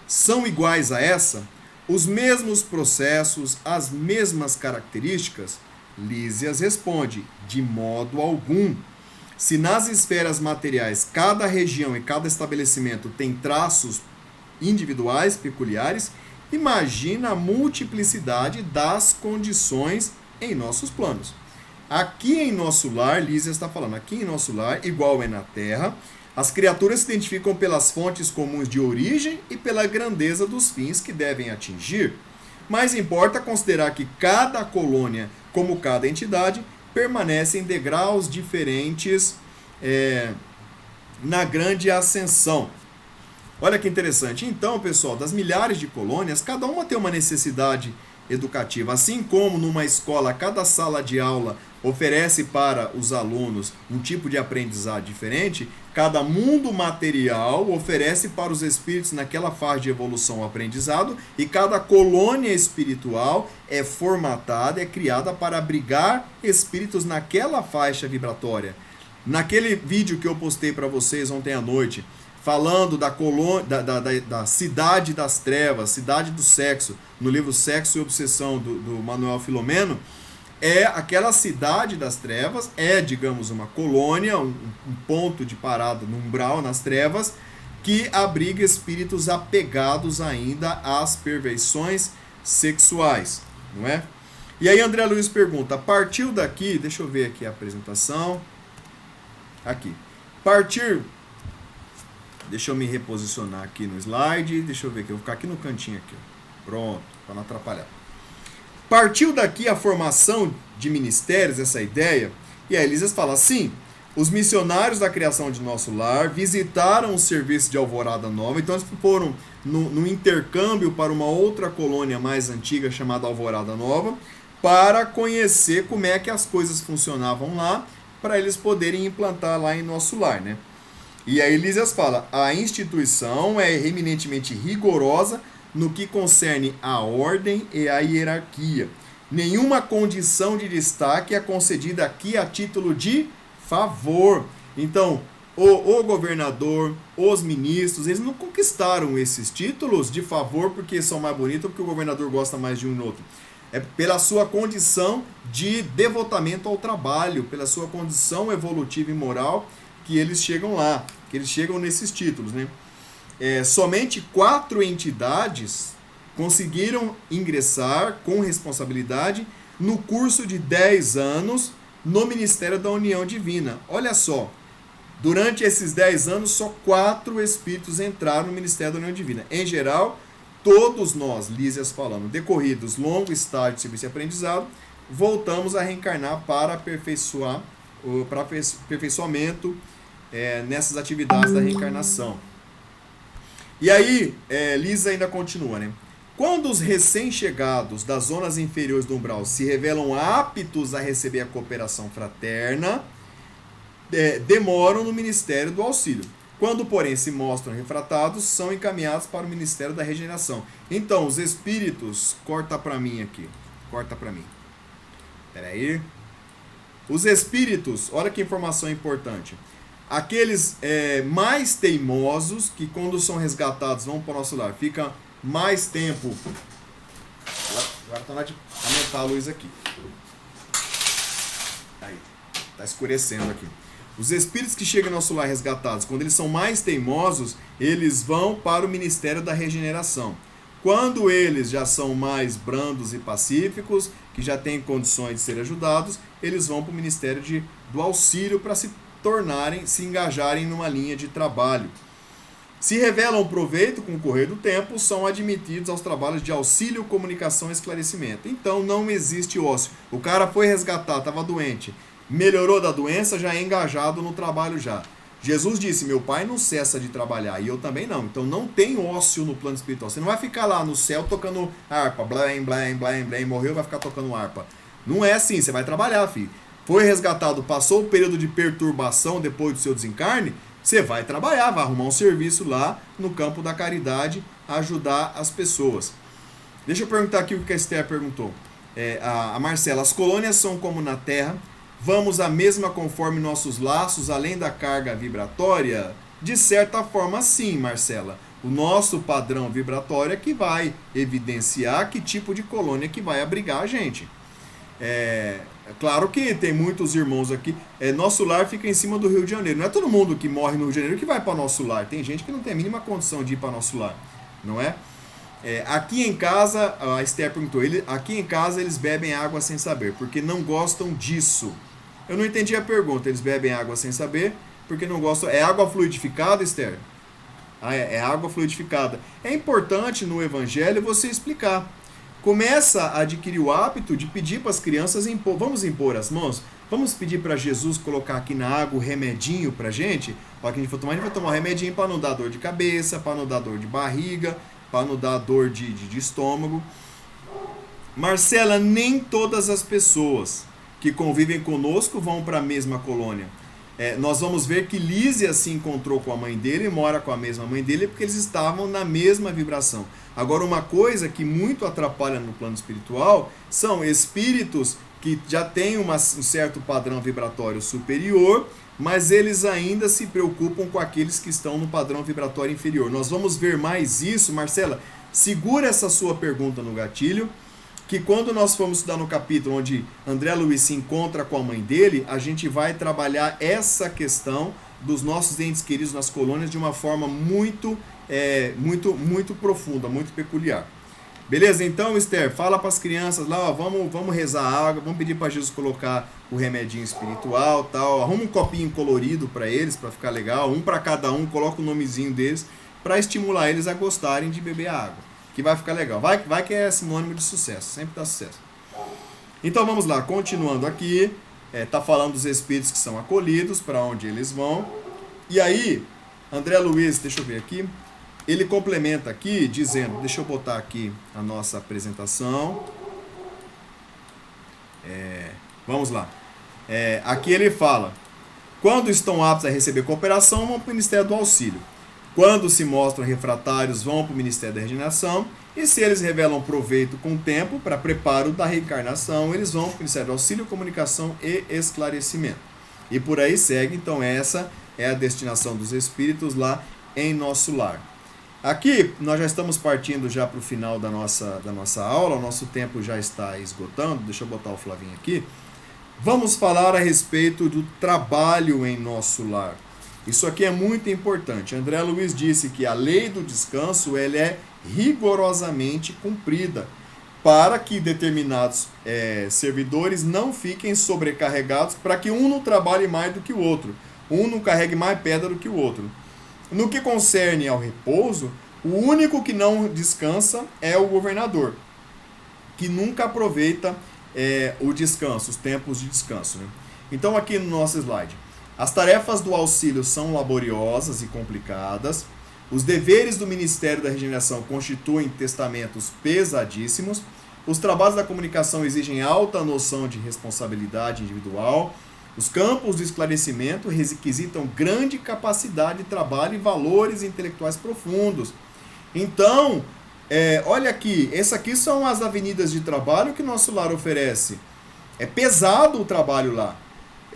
são iguais a essa? Os mesmos processos, as mesmas características? Lísias responde: de modo algum. Se nas esferas materiais cada região e cada estabelecimento tem traços individuais, peculiares, imagina a multiplicidade das condições em nossos planos. Aqui em nosso lar, Lísias está falando, aqui em nosso lar, igual é na Terra, as criaturas se identificam pelas fontes comuns de origem e pela grandeza dos fins que devem atingir. Mas importa considerar que cada colônia, como cada entidade, permanece em degraus diferentes na grande ascensão. Olha que interessante. Então, pessoal, das milhares de colônias, cada uma tem uma necessidade educativa. Assim como numa escola, cada sala de aula oferece para os alunos um tipo de aprendizado diferente, cada mundo material oferece para os espíritos naquela fase de evolução o aprendizado, e cada colônia espiritual é formatada, é criada para abrigar espíritos naquela faixa vibratória. Naquele vídeo que eu postei para vocês ontem à noite, falando da cidade das trevas, cidade do sexo, no livro Sexo e Obsessão do Manuel Filomeno, aquela cidade das trevas, digamos, uma colônia, um ponto de parada no umbral, nas trevas, que abriga espíritos apegados ainda às perversões sexuais, não é? E aí André Luiz pergunta, partiu daqui, deixa eu ver aqui a apresentação, aqui, deixa eu me reposicionar aqui no slide, deixa eu ver aqui, eu vou ficar aqui no cantinho aqui, pronto, para não atrapalhar. Partiu daqui a formação de ministérios, essa ideia, e aí Lísias fala assim, os missionários da criação de nosso lar visitaram o serviço de Alvorada Nova, então eles foram no intercâmbio para uma outra colônia mais antiga chamada Alvorada Nova, para conhecer como é que as coisas funcionavam lá, para eles poderem implantar lá em nosso lar, né? E aí Lísias fala, a instituição é eminentemente rigorosa no que concerne a ordem e a hierarquia. Nenhuma condição de destaque é concedida aqui a título de favor. Então, o governador, os ministros, eles não conquistaram esses títulos de favor porque são mais bonitos ou porque o governador gosta mais de um e outro. É pela sua condição de devotamento ao trabalho, pela sua condição evolutiva e moral que eles chegam lá, que eles chegam nesses títulos, né? Somente 4 entidades conseguiram ingressar com responsabilidade no curso de 10 anos no Ministério da União Divina. Olha só, durante esses 10 anos, só 4 espíritos entraram no Ministério da União Divina. Em geral, todos nós, Lísias falando, decorridos longo estágio de serviço e aprendizado, voltamos a reencarnar para aperfeiçoamento nessas atividades da reencarnação. E aí, Lísias ainda continua, né? Quando os recém-chegados das zonas inferiores do umbral se revelam aptos a receber a cooperação fraterna, demoram no Ministério do Auxílio. Quando, porém, se mostram refratados, são encaminhados para o Ministério da Regeneração. Então, os espíritos... Corta para mim aqui. Corta para mim. Espera aí. Os espíritos... Olha que informação importante. Aqueles mais teimosos, que quando são resgatados vão para o nosso lar, fica mais tempo... Agora está na hora de aumentar a luz aqui. Aí. Está escurecendo aqui. Os espíritos que chegam ao nosso lar resgatados, quando eles são mais teimosos, eles vão para o Ministério da Regeneração. Quando eles já são mais brandos e pacíficos, que já têm condições de ser ajudados, eles vão para o Ministério do Auxílio para se engajarem numa linha de trabalho. Se revelam proveito com o correr do tempo, são admitidos aos trabalhos de auxílio, comunicação e esclarecimento. Então não existe ócio. O cara foi resgatado, estava doente, melhorou da doença, já é engajado no trabalho já. Jesus disse, meu pai não cessa de trabalhar, e eu também não. Então não tem ócio no plano espiritual. Você não vai ficar lá no céu tocando harpa, blém, blém, blém, blém, morreu, vai ficar tocando harpa. Não é assim, você vai trabalhar, filho. Foi resgatado, passou o período de perturbação depois do seu desencarne, Você vai trabalhar, vai arrumar um serviço lá no campo da caridade, ajudar as pessoas. Deixa eu perguntar aqui o que a Esther perguntou. A Marcela, as colônias são como na Terra, vamos à mesma conforme nossos laços, além da carga vibratória? De certa forma, sim, Marcela. O nosso padrão vibratório é que vai evidenciar que tipo de colônia que vai abrigar a gente. Claro que tem muitos irmãos aqui. Nosso lar fica em cima do Rio de Janeiro. Não é todo mundo que morre no Rio de Janeiro que vai para nosso lar. Tem gente que não tem a mínima condição de ir para nosso lar, não é? Aqui em casa, a Esther perguntou, aqui em casa eles bebem água sem saber, porque não gostam disso. Eu não entendi a pergunta. Eles bebem água sem saber, porque não gostam. É água fluidificada, Esther? É água fluidificada. É importante no Evangelho você explicar. Começa a adquirir o hábito de pedir para as crianças impor. Vamos impor as mãos? Vamos pedir para Jesus colocar aqui na água o remedinho para a gente? Para que a gente vai tomar um remedinho para não dar dor de cabeça, para não dar dor de barriga, para não dar dor de estômago. Marcela, nem todas as pessoas que convivem conosco vão para a mesma colônia. Nós vamos ver que Lísia se encontrou com a mãe dele e mora com a mesma mãe dele porque eles estavam na mesma vibração. Agora, uma coisa que muito atrapalha no plano espiritual são espíritos que já têm um certo padrão vibratório superior, mas eles ainda se preocupam com aqueles que estão no padrão vibratório inferior. Nós vamos ver mais isso, Marcela. Segura essa sua pergunta no gatilho, que quando nós formos estudar no capítulo onde André Luiz se encontra com a mãe dele, a gente vai trabalhar essa questão dos nossos entes queridos nas colônias de uma forma muito profunda, muito peculiar. Beleza? Então, Esther, fala para as crianças lá, vamos rezar a água, vamos pedir para Jesus colocar o remedinho espiritual, tal. Arruma um copinho colorido para eles, para ficar legal, um para cada um, coloca o nomezinho deles, para estimular eles a gostarem de beber água. Que vai ficar legal. Vai que é sinônimo de sucesso. Sempre dá sucesso. Então vamos lá. Continuando aqui. Tá falando dos espíritos que são acolhidos, para onde eles vão. E aí, André Luiz, deixa eu ver aqui. Ele complementa aqui, dizendo... Deixa eu botar aqui a nossa apresentação. Vamos lá. Aqui ele fala... Quando estão aptos a receber cooperação, vão para o Ministério do Auxílio. Quando se mostram refratários, vão para o Ministério da Regeneração. E se eles revelam proveito com o tempo para preparo da reencarnação, eles vão para o Ministério do Auxílio, Comunicação e Esclarecimento. E por aí segue. Então essa é a destinação dos espíritos lá em nosso lar. Aqui nós já estamos partindo já para o final da nossa aula. O nosso tempo já está esgotando. Deixa eu botar o Flavinho aqui. Vamos falar a respeito do trabalho em nosso lar. Isso aqui é muito importante. André Luiz disse que a lei do descanso ela é rigorosamente cumprida para que determinados servidores não fiquem sobrecarregados, para que um não trabalhe mais do que o outro, um não carregue mais pedra do que o outro. No que concerne ao repouso, o único que não descansa é o governador, que nunca aproveita o descanso, os tempos de descanso, né? Então aqui no nosso slide. As tarefas do auxílio são laboriosas e complicadas. Os deveres do Ministério da Regeneração constituem testamentos pesadíssimos. Os trabalhos da comunicação exigem alta noção de responsabilidade individual. Os campos do esclarecimento requisitam grande capacidade de trabalho e valores intelectuais profundos. Então, olha aqui, essas aqui são as avenidas de trabalho que nosso lar oferece. É pesado o trabalho lá.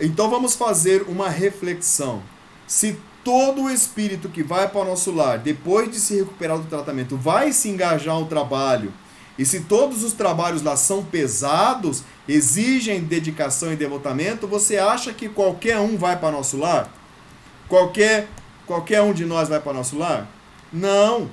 Então vamos fazer uma reflexão. Se todo o espírito que vai para o nosso lar, depois de se recuperar do tratamento, vai se engajar no trabalho, e se todos os trabalhos lá são pesados, exigem dedicação e devotamento, você acha que qualquer um vai para o nosso lar? Qualquer um de nós vai para o nosso lar? Não.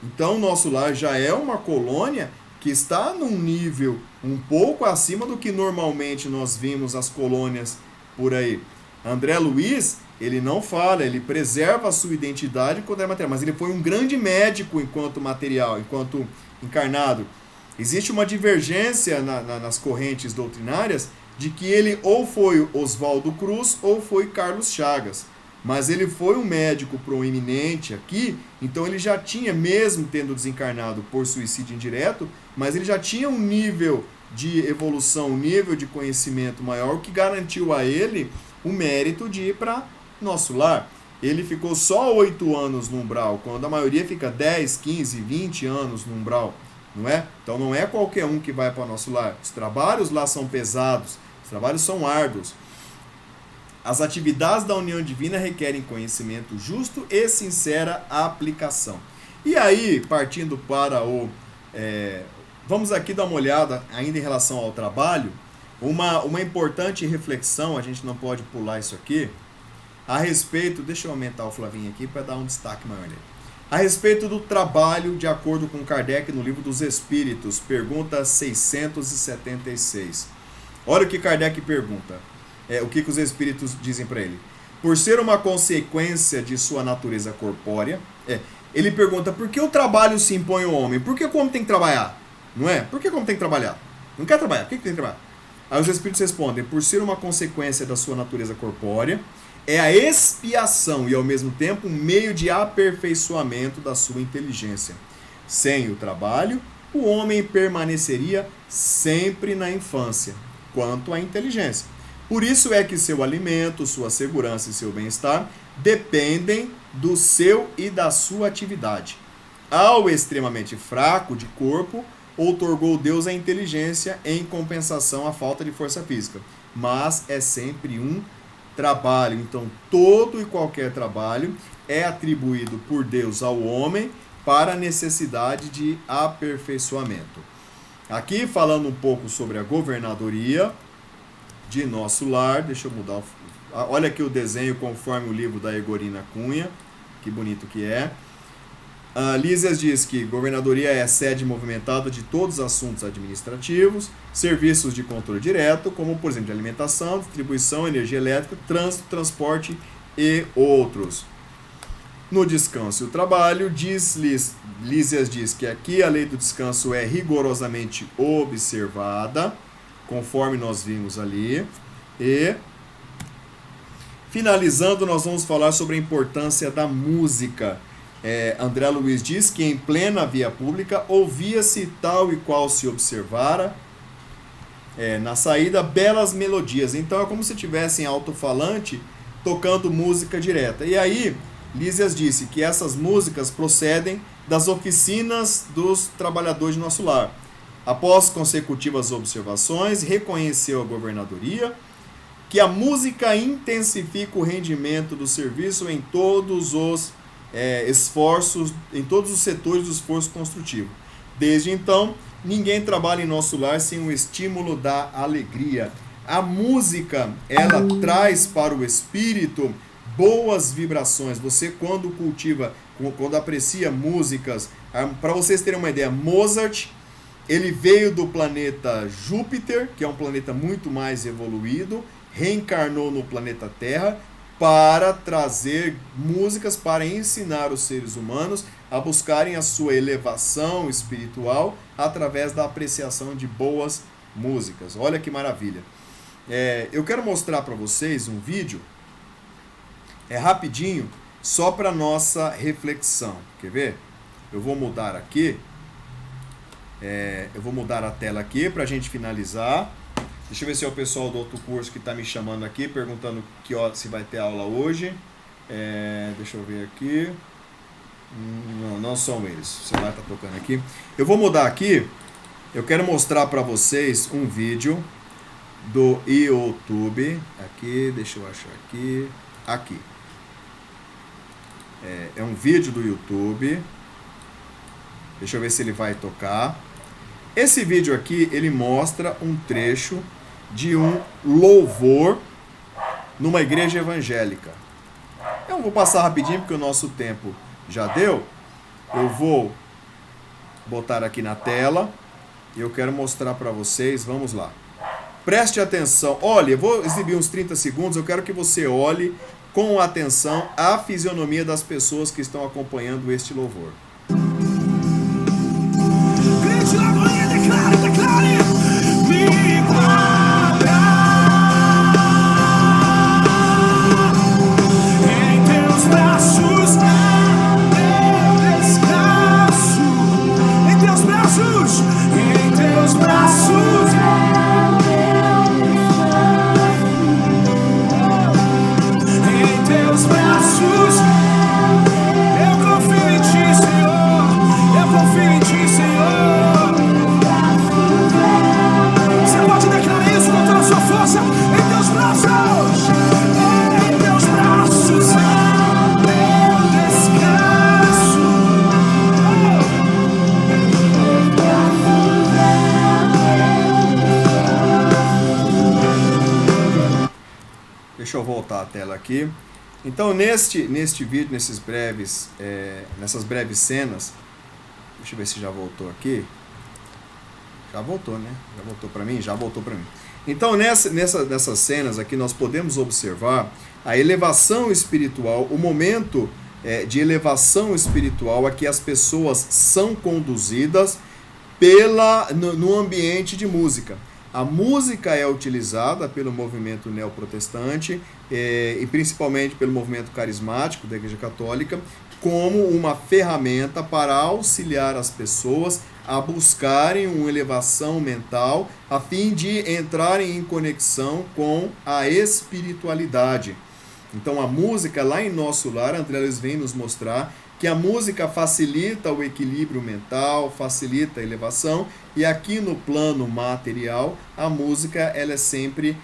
Então o nosso lar já é uma colônia que está num nível um pouco acima do que normalmente nós vimos as colônias por aí. André Luiz, ele não fala, ele preserva a sua identidade quando é material, mas ele foi um grande médico enquanto material, enquanto encarnado. Existe uma divergência nas correntes doutrinárias de que ele ou foi Oswaldo Cruz ou foi Carlos Chagas. Mas ele foi um médico proeminente aqui, então ele já tinha, mesmo tendo desencarnado por suicídio indireto, mas ele já tinha um nível de evolução, um nível de conhecimento maior, que garantiu a ele o mérito de ir para nosso lar. ele ficou só 8 anos no umbral, quando a maioria fica 10, 15, 20 anos no umbral, não é? Então não é qualquer um que vai para o nosso lar. Os trabalhos lá são pesados, os trabalhos são árduos. As atividades da união divina requerem conhecimento justo e sincera aplicação. E aí, partindo para o... vamos aqui dar uma olhada ainda em relação ao trabalho, uma importante reflexão, a gente não pode pular isso aqui, a respeito, deixa eu aumentar o Flavinho aqui para dar um destaque maior nele. A respeito do trabalho, de acordo com Kardec no Livro dos Espíritos, pergunta 676. Olha o que Kardec pergunta, o que os Espíritos dizem para ele. Por ser uma consequência de sua natureza corpórea, ele pergunta, por que o trabalho se impõe ao homem? Por que o homem tem que trabalhar? Não é? Por que o homem tem que trabalhar? Não quer trabalhar, por que tem que trabalhar? Aí os Espíritos respondem, por ser uma consequência da sua natureza corpórea, é a expiação e, ao mesmo tempo, um meio de aperfeiçoamento da sua inteligência. Sem o trabalho, o homem permaneceria sempre na infância, quanto à inteligência. Por isso é que seu alimento, sua segurança e seu bem-estar dependem do seu e da sua atividade. Ao extremamente fraco de corpo, outorgou Deus a inteligência em compensação à falta de força física. Mas é sempre um trabalho. Então, todo e qualquer trabalho é atribuído por Deus ao homem para a necessidade de aperfeiçoamento. Aqui, falando um pouco sobre a governadoria de nosso lar, deixa eu mudar. Olha aqui o desenho conforme o livro da Egorina Cunha, que bonito que é. Lísias diz que governadoria é a sede movimentada de todos os assuntos administrativos, serviços de controle direto, como, por exemplo, de alimentação, distribuição, energia elétrica, trânsito, transporte e outros. No descanso e o trabalho, Lísias diz que aqui a lei do descanso é rigorosamente observada, conforme nós vimos ali. E, finalizando, nós vamos falar sobre a importância da música. André Luiz diz que em plena via pública ouvia-se tal e qual se observara na saída belas melodias. Então é como se tivesse em alto-falante tocando música direta. E aí, Lísias disse que essas músicas procedem das oficinas dos trabalhadores de nosso lar. Após consecutivas observações, reconheceu a governadoria que a música intensifica o rendimento do serviço em todos os esforços, em todos os setores do esforço construtivo. Desde então, ninguém trabalha em nosso lar sem o estímulo da alegria. A música, ela traz para o espírito boas vibrações. Você, quando cultiva, quando aprecia músicas, para vocês terem uma ideia, Mozart, ele veio do planeta Júpiter, que é um planeta muito mais evoluído, reencarnou no planeta Terra, para trazer músicas para ensinar os seres humanos a buscarem a sua elevação espiritual através da apreciação de boas músicas. Olha que maravilha. Eu quero mostrar para vocês um vídeo, rapidinho, só para nossa reflexão. Quer ver? Eu vou mudar aqui. Eu vou mudar a tela aqui para a gente finalizar. Deixa eu ver se é o pessoal do outro curso que está me chamando aqui, perguntando se vai ter aula hoje. Deixa eu ver aqui. Não são eles. O celular está tocando aqui. Eu vou mudar aqui. Eu quero mostrar para vocês um vídeo do YouTube. Aqui, deixa eu achar aqui. Aqui. É um vídeo do YouTube. Deixa eu ver se ele vai tocar. Esse vídeo aqui, ele mostra um trecho de um louvor numa igreja evangélica. Eu vou passar rapidinho porque o nosso tempo já deu. Eu vou botar aqui na tela e eu quero mostrar para vocês. Vamos lá. Preste atenção. Olha, eu vou exibir uns 30 segundos. Eu quero que você olhe com atenção a fisionomia das pessoas que estão acompanhando este louvor. Declare, me guarda em teus braços, meu descanso, em teus braços, em teus braços, em teus braços. tela aqui. Então, neste vídeo, nessas breves cenas, deixa eu ver se já voltou aqui. Já voltou, né? Já voltou para mim? Já voltou para mim. Então, nessas cenas aqui, nós podemos observar a elevação espiritual, o momento de elevação espiritual a que as pessoas são conduzidas no ambiente de música. A música é utilizada pelo movimento neoprotestante e principalmente pelo movimento carismático da Igreja Católica como uma ferramenta para auxiliar as pessoas a buscarem uma elevação mental a fim de entrarem em conexão com a espiritualidade. Então a música, lá em Nosso Lar, André Luiz vem nos mostrar que a música facilita o equilíbrio mental, facilita a elevação, e aqui no plano material, a música ela é sempre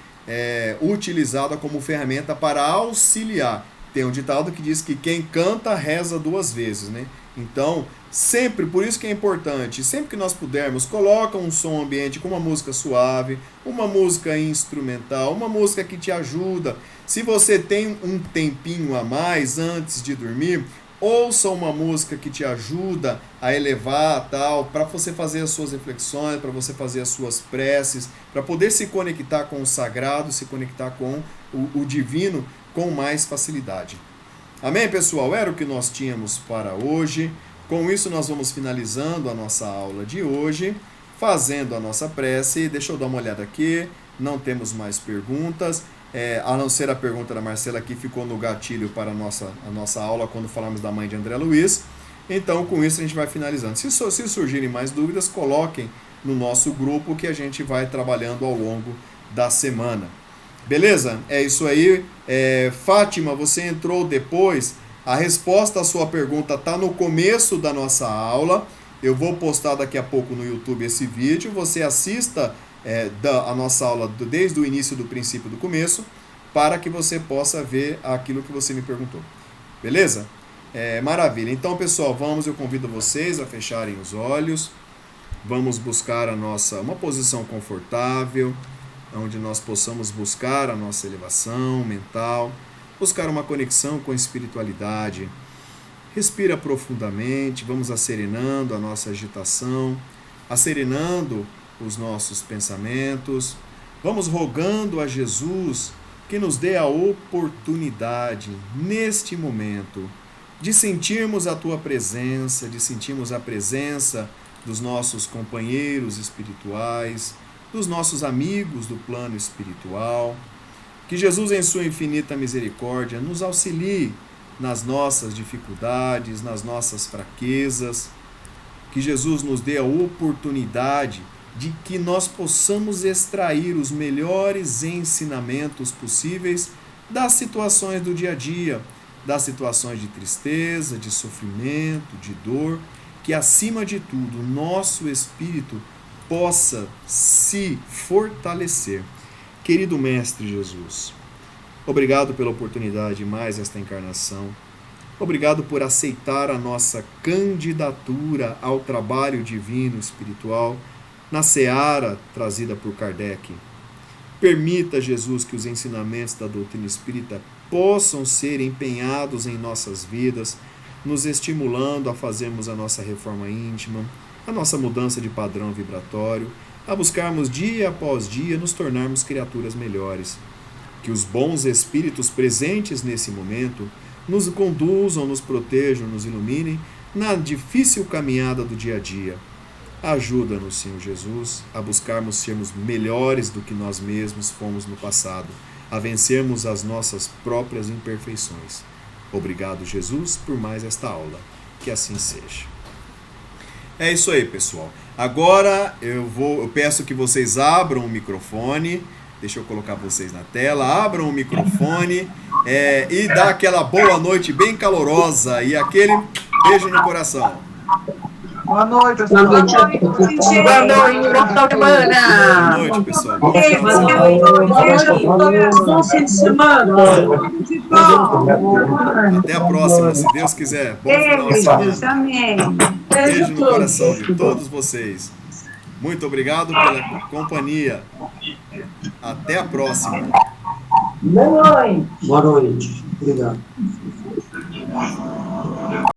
utilizada como ferramenta para auxiliar. Tem um ditado que diz que quem canta reza duas vezes, né? Então, sempre, por isso que é importante, sempre que nós pudermos, coloca um som ambiente com uma música suave, uma música instrumental, uma música que te ajuda. Se você tem um tempinho a mais antes de dormir, ouça uma música que te ajuda a elevar, tal, para você fazer as suas reflexões, para você fazer as suas preces, para poder se conectar com o sagrado, se conectar com o divino com mais facilidade. Amém, pessoal? Era o que nós tínhamos para hoje. Com isso, nós vamos finalizando a nossa aula de hoje, fazendo a nossa prece. Deixa eu dar uma olhada aqui. Não temos mais perguntas. A não ser a pergunta da Marcela, que ficou no gatilho para a nossa aula quando falamos da mãe de André Luiz. Então, com isso, a gente vai finalizando. Se surgirem mais dúvidas, coloquem no nosso grupo que a gente vai trabalhando ao longo da semana. Beleza? É isso aí. Fátima, você entrou depois. A resposta à sua pergunta está no começo da nossa aula. Eu vou postar daqui a pouco no YouTube esse vídeo. Você assista a nossa aula desde o início, do princípio, do começo, para que você possa ver aquilo que você me perguntou. Beleza? Maravilha. Então, pessoal, eu convido vocês a fecharem os olhos. Vamos buscar uma posição confortável, onde nós possamos buscar a nossa elevação mental, buscar uma conexão com a espiritualidade. Respira profundamente, vamos asserenando a nossa agitação, asserenando os nossos pensamentos. Vamos rogando a Jesus que nos dê a oportunidade, neste momento, de sentirmos a Tua presença, de sentirmos a presença dos nossos companheiros espirituais, dos nossos amigos do plano espiritual. Que Jesus, em sua infinita misericórdia, nos auxilie nas nossas dificuldades, nas nossas fraquezas. Que Jesus nos dê a oportunidade de que nós possamos extrair os melhores ensinamentos possíveis das situações do dia a dia, das situações de tristeza, de sofrimento, de dor, que acima de tudo o nosso espírito possa se fortalecer. Querido Mestre Jesus, obrigado pela oportunidade de mais esta encarnação. Obrigado por aceitar a nossa candidatura ao trabalho divino espiritual na seara trazida por Kardec. Permita, Jesus, que os ensinamentos da doutrina espírita possam ser empenhados em nossas vidas, nos estimulando a fazermos a nossa reforma íntima, a nossa mudança de padrão vibratório, a buscarmos dia após dia nos tornarmos criaturas melhores. Que os bons espíritos presentes nesse momento nos conduzam, nos protejam, nos iluminem na difícil caminhada do dia a dia. Ajuda-nos, Senhor Jesus, a buscarmos sermos melhores do que nós mesmos fomos no passado, a vencermos as nossas próprias imperfeições. Obrigado, Jesus, por mais esta aula. Que assim seja. É isso aí, pessoal. Agora eu peço que vocês abram o microfone. Deixa eu colocar vocês na tela. Abram o microfone e dá aquela boa noite bem calorosa e aquele beijo no coração. Boa noite, pessoal. Boa noite, Boa noite, pessoal. Bom fim de semana. Até a próxima, se Deus quiser. Bom final de semana. Amém. Beijo no coração de todos vocês. Muito obrigado pela companhia. Até a próxima. Boa noite. Boa noite. Obrigado.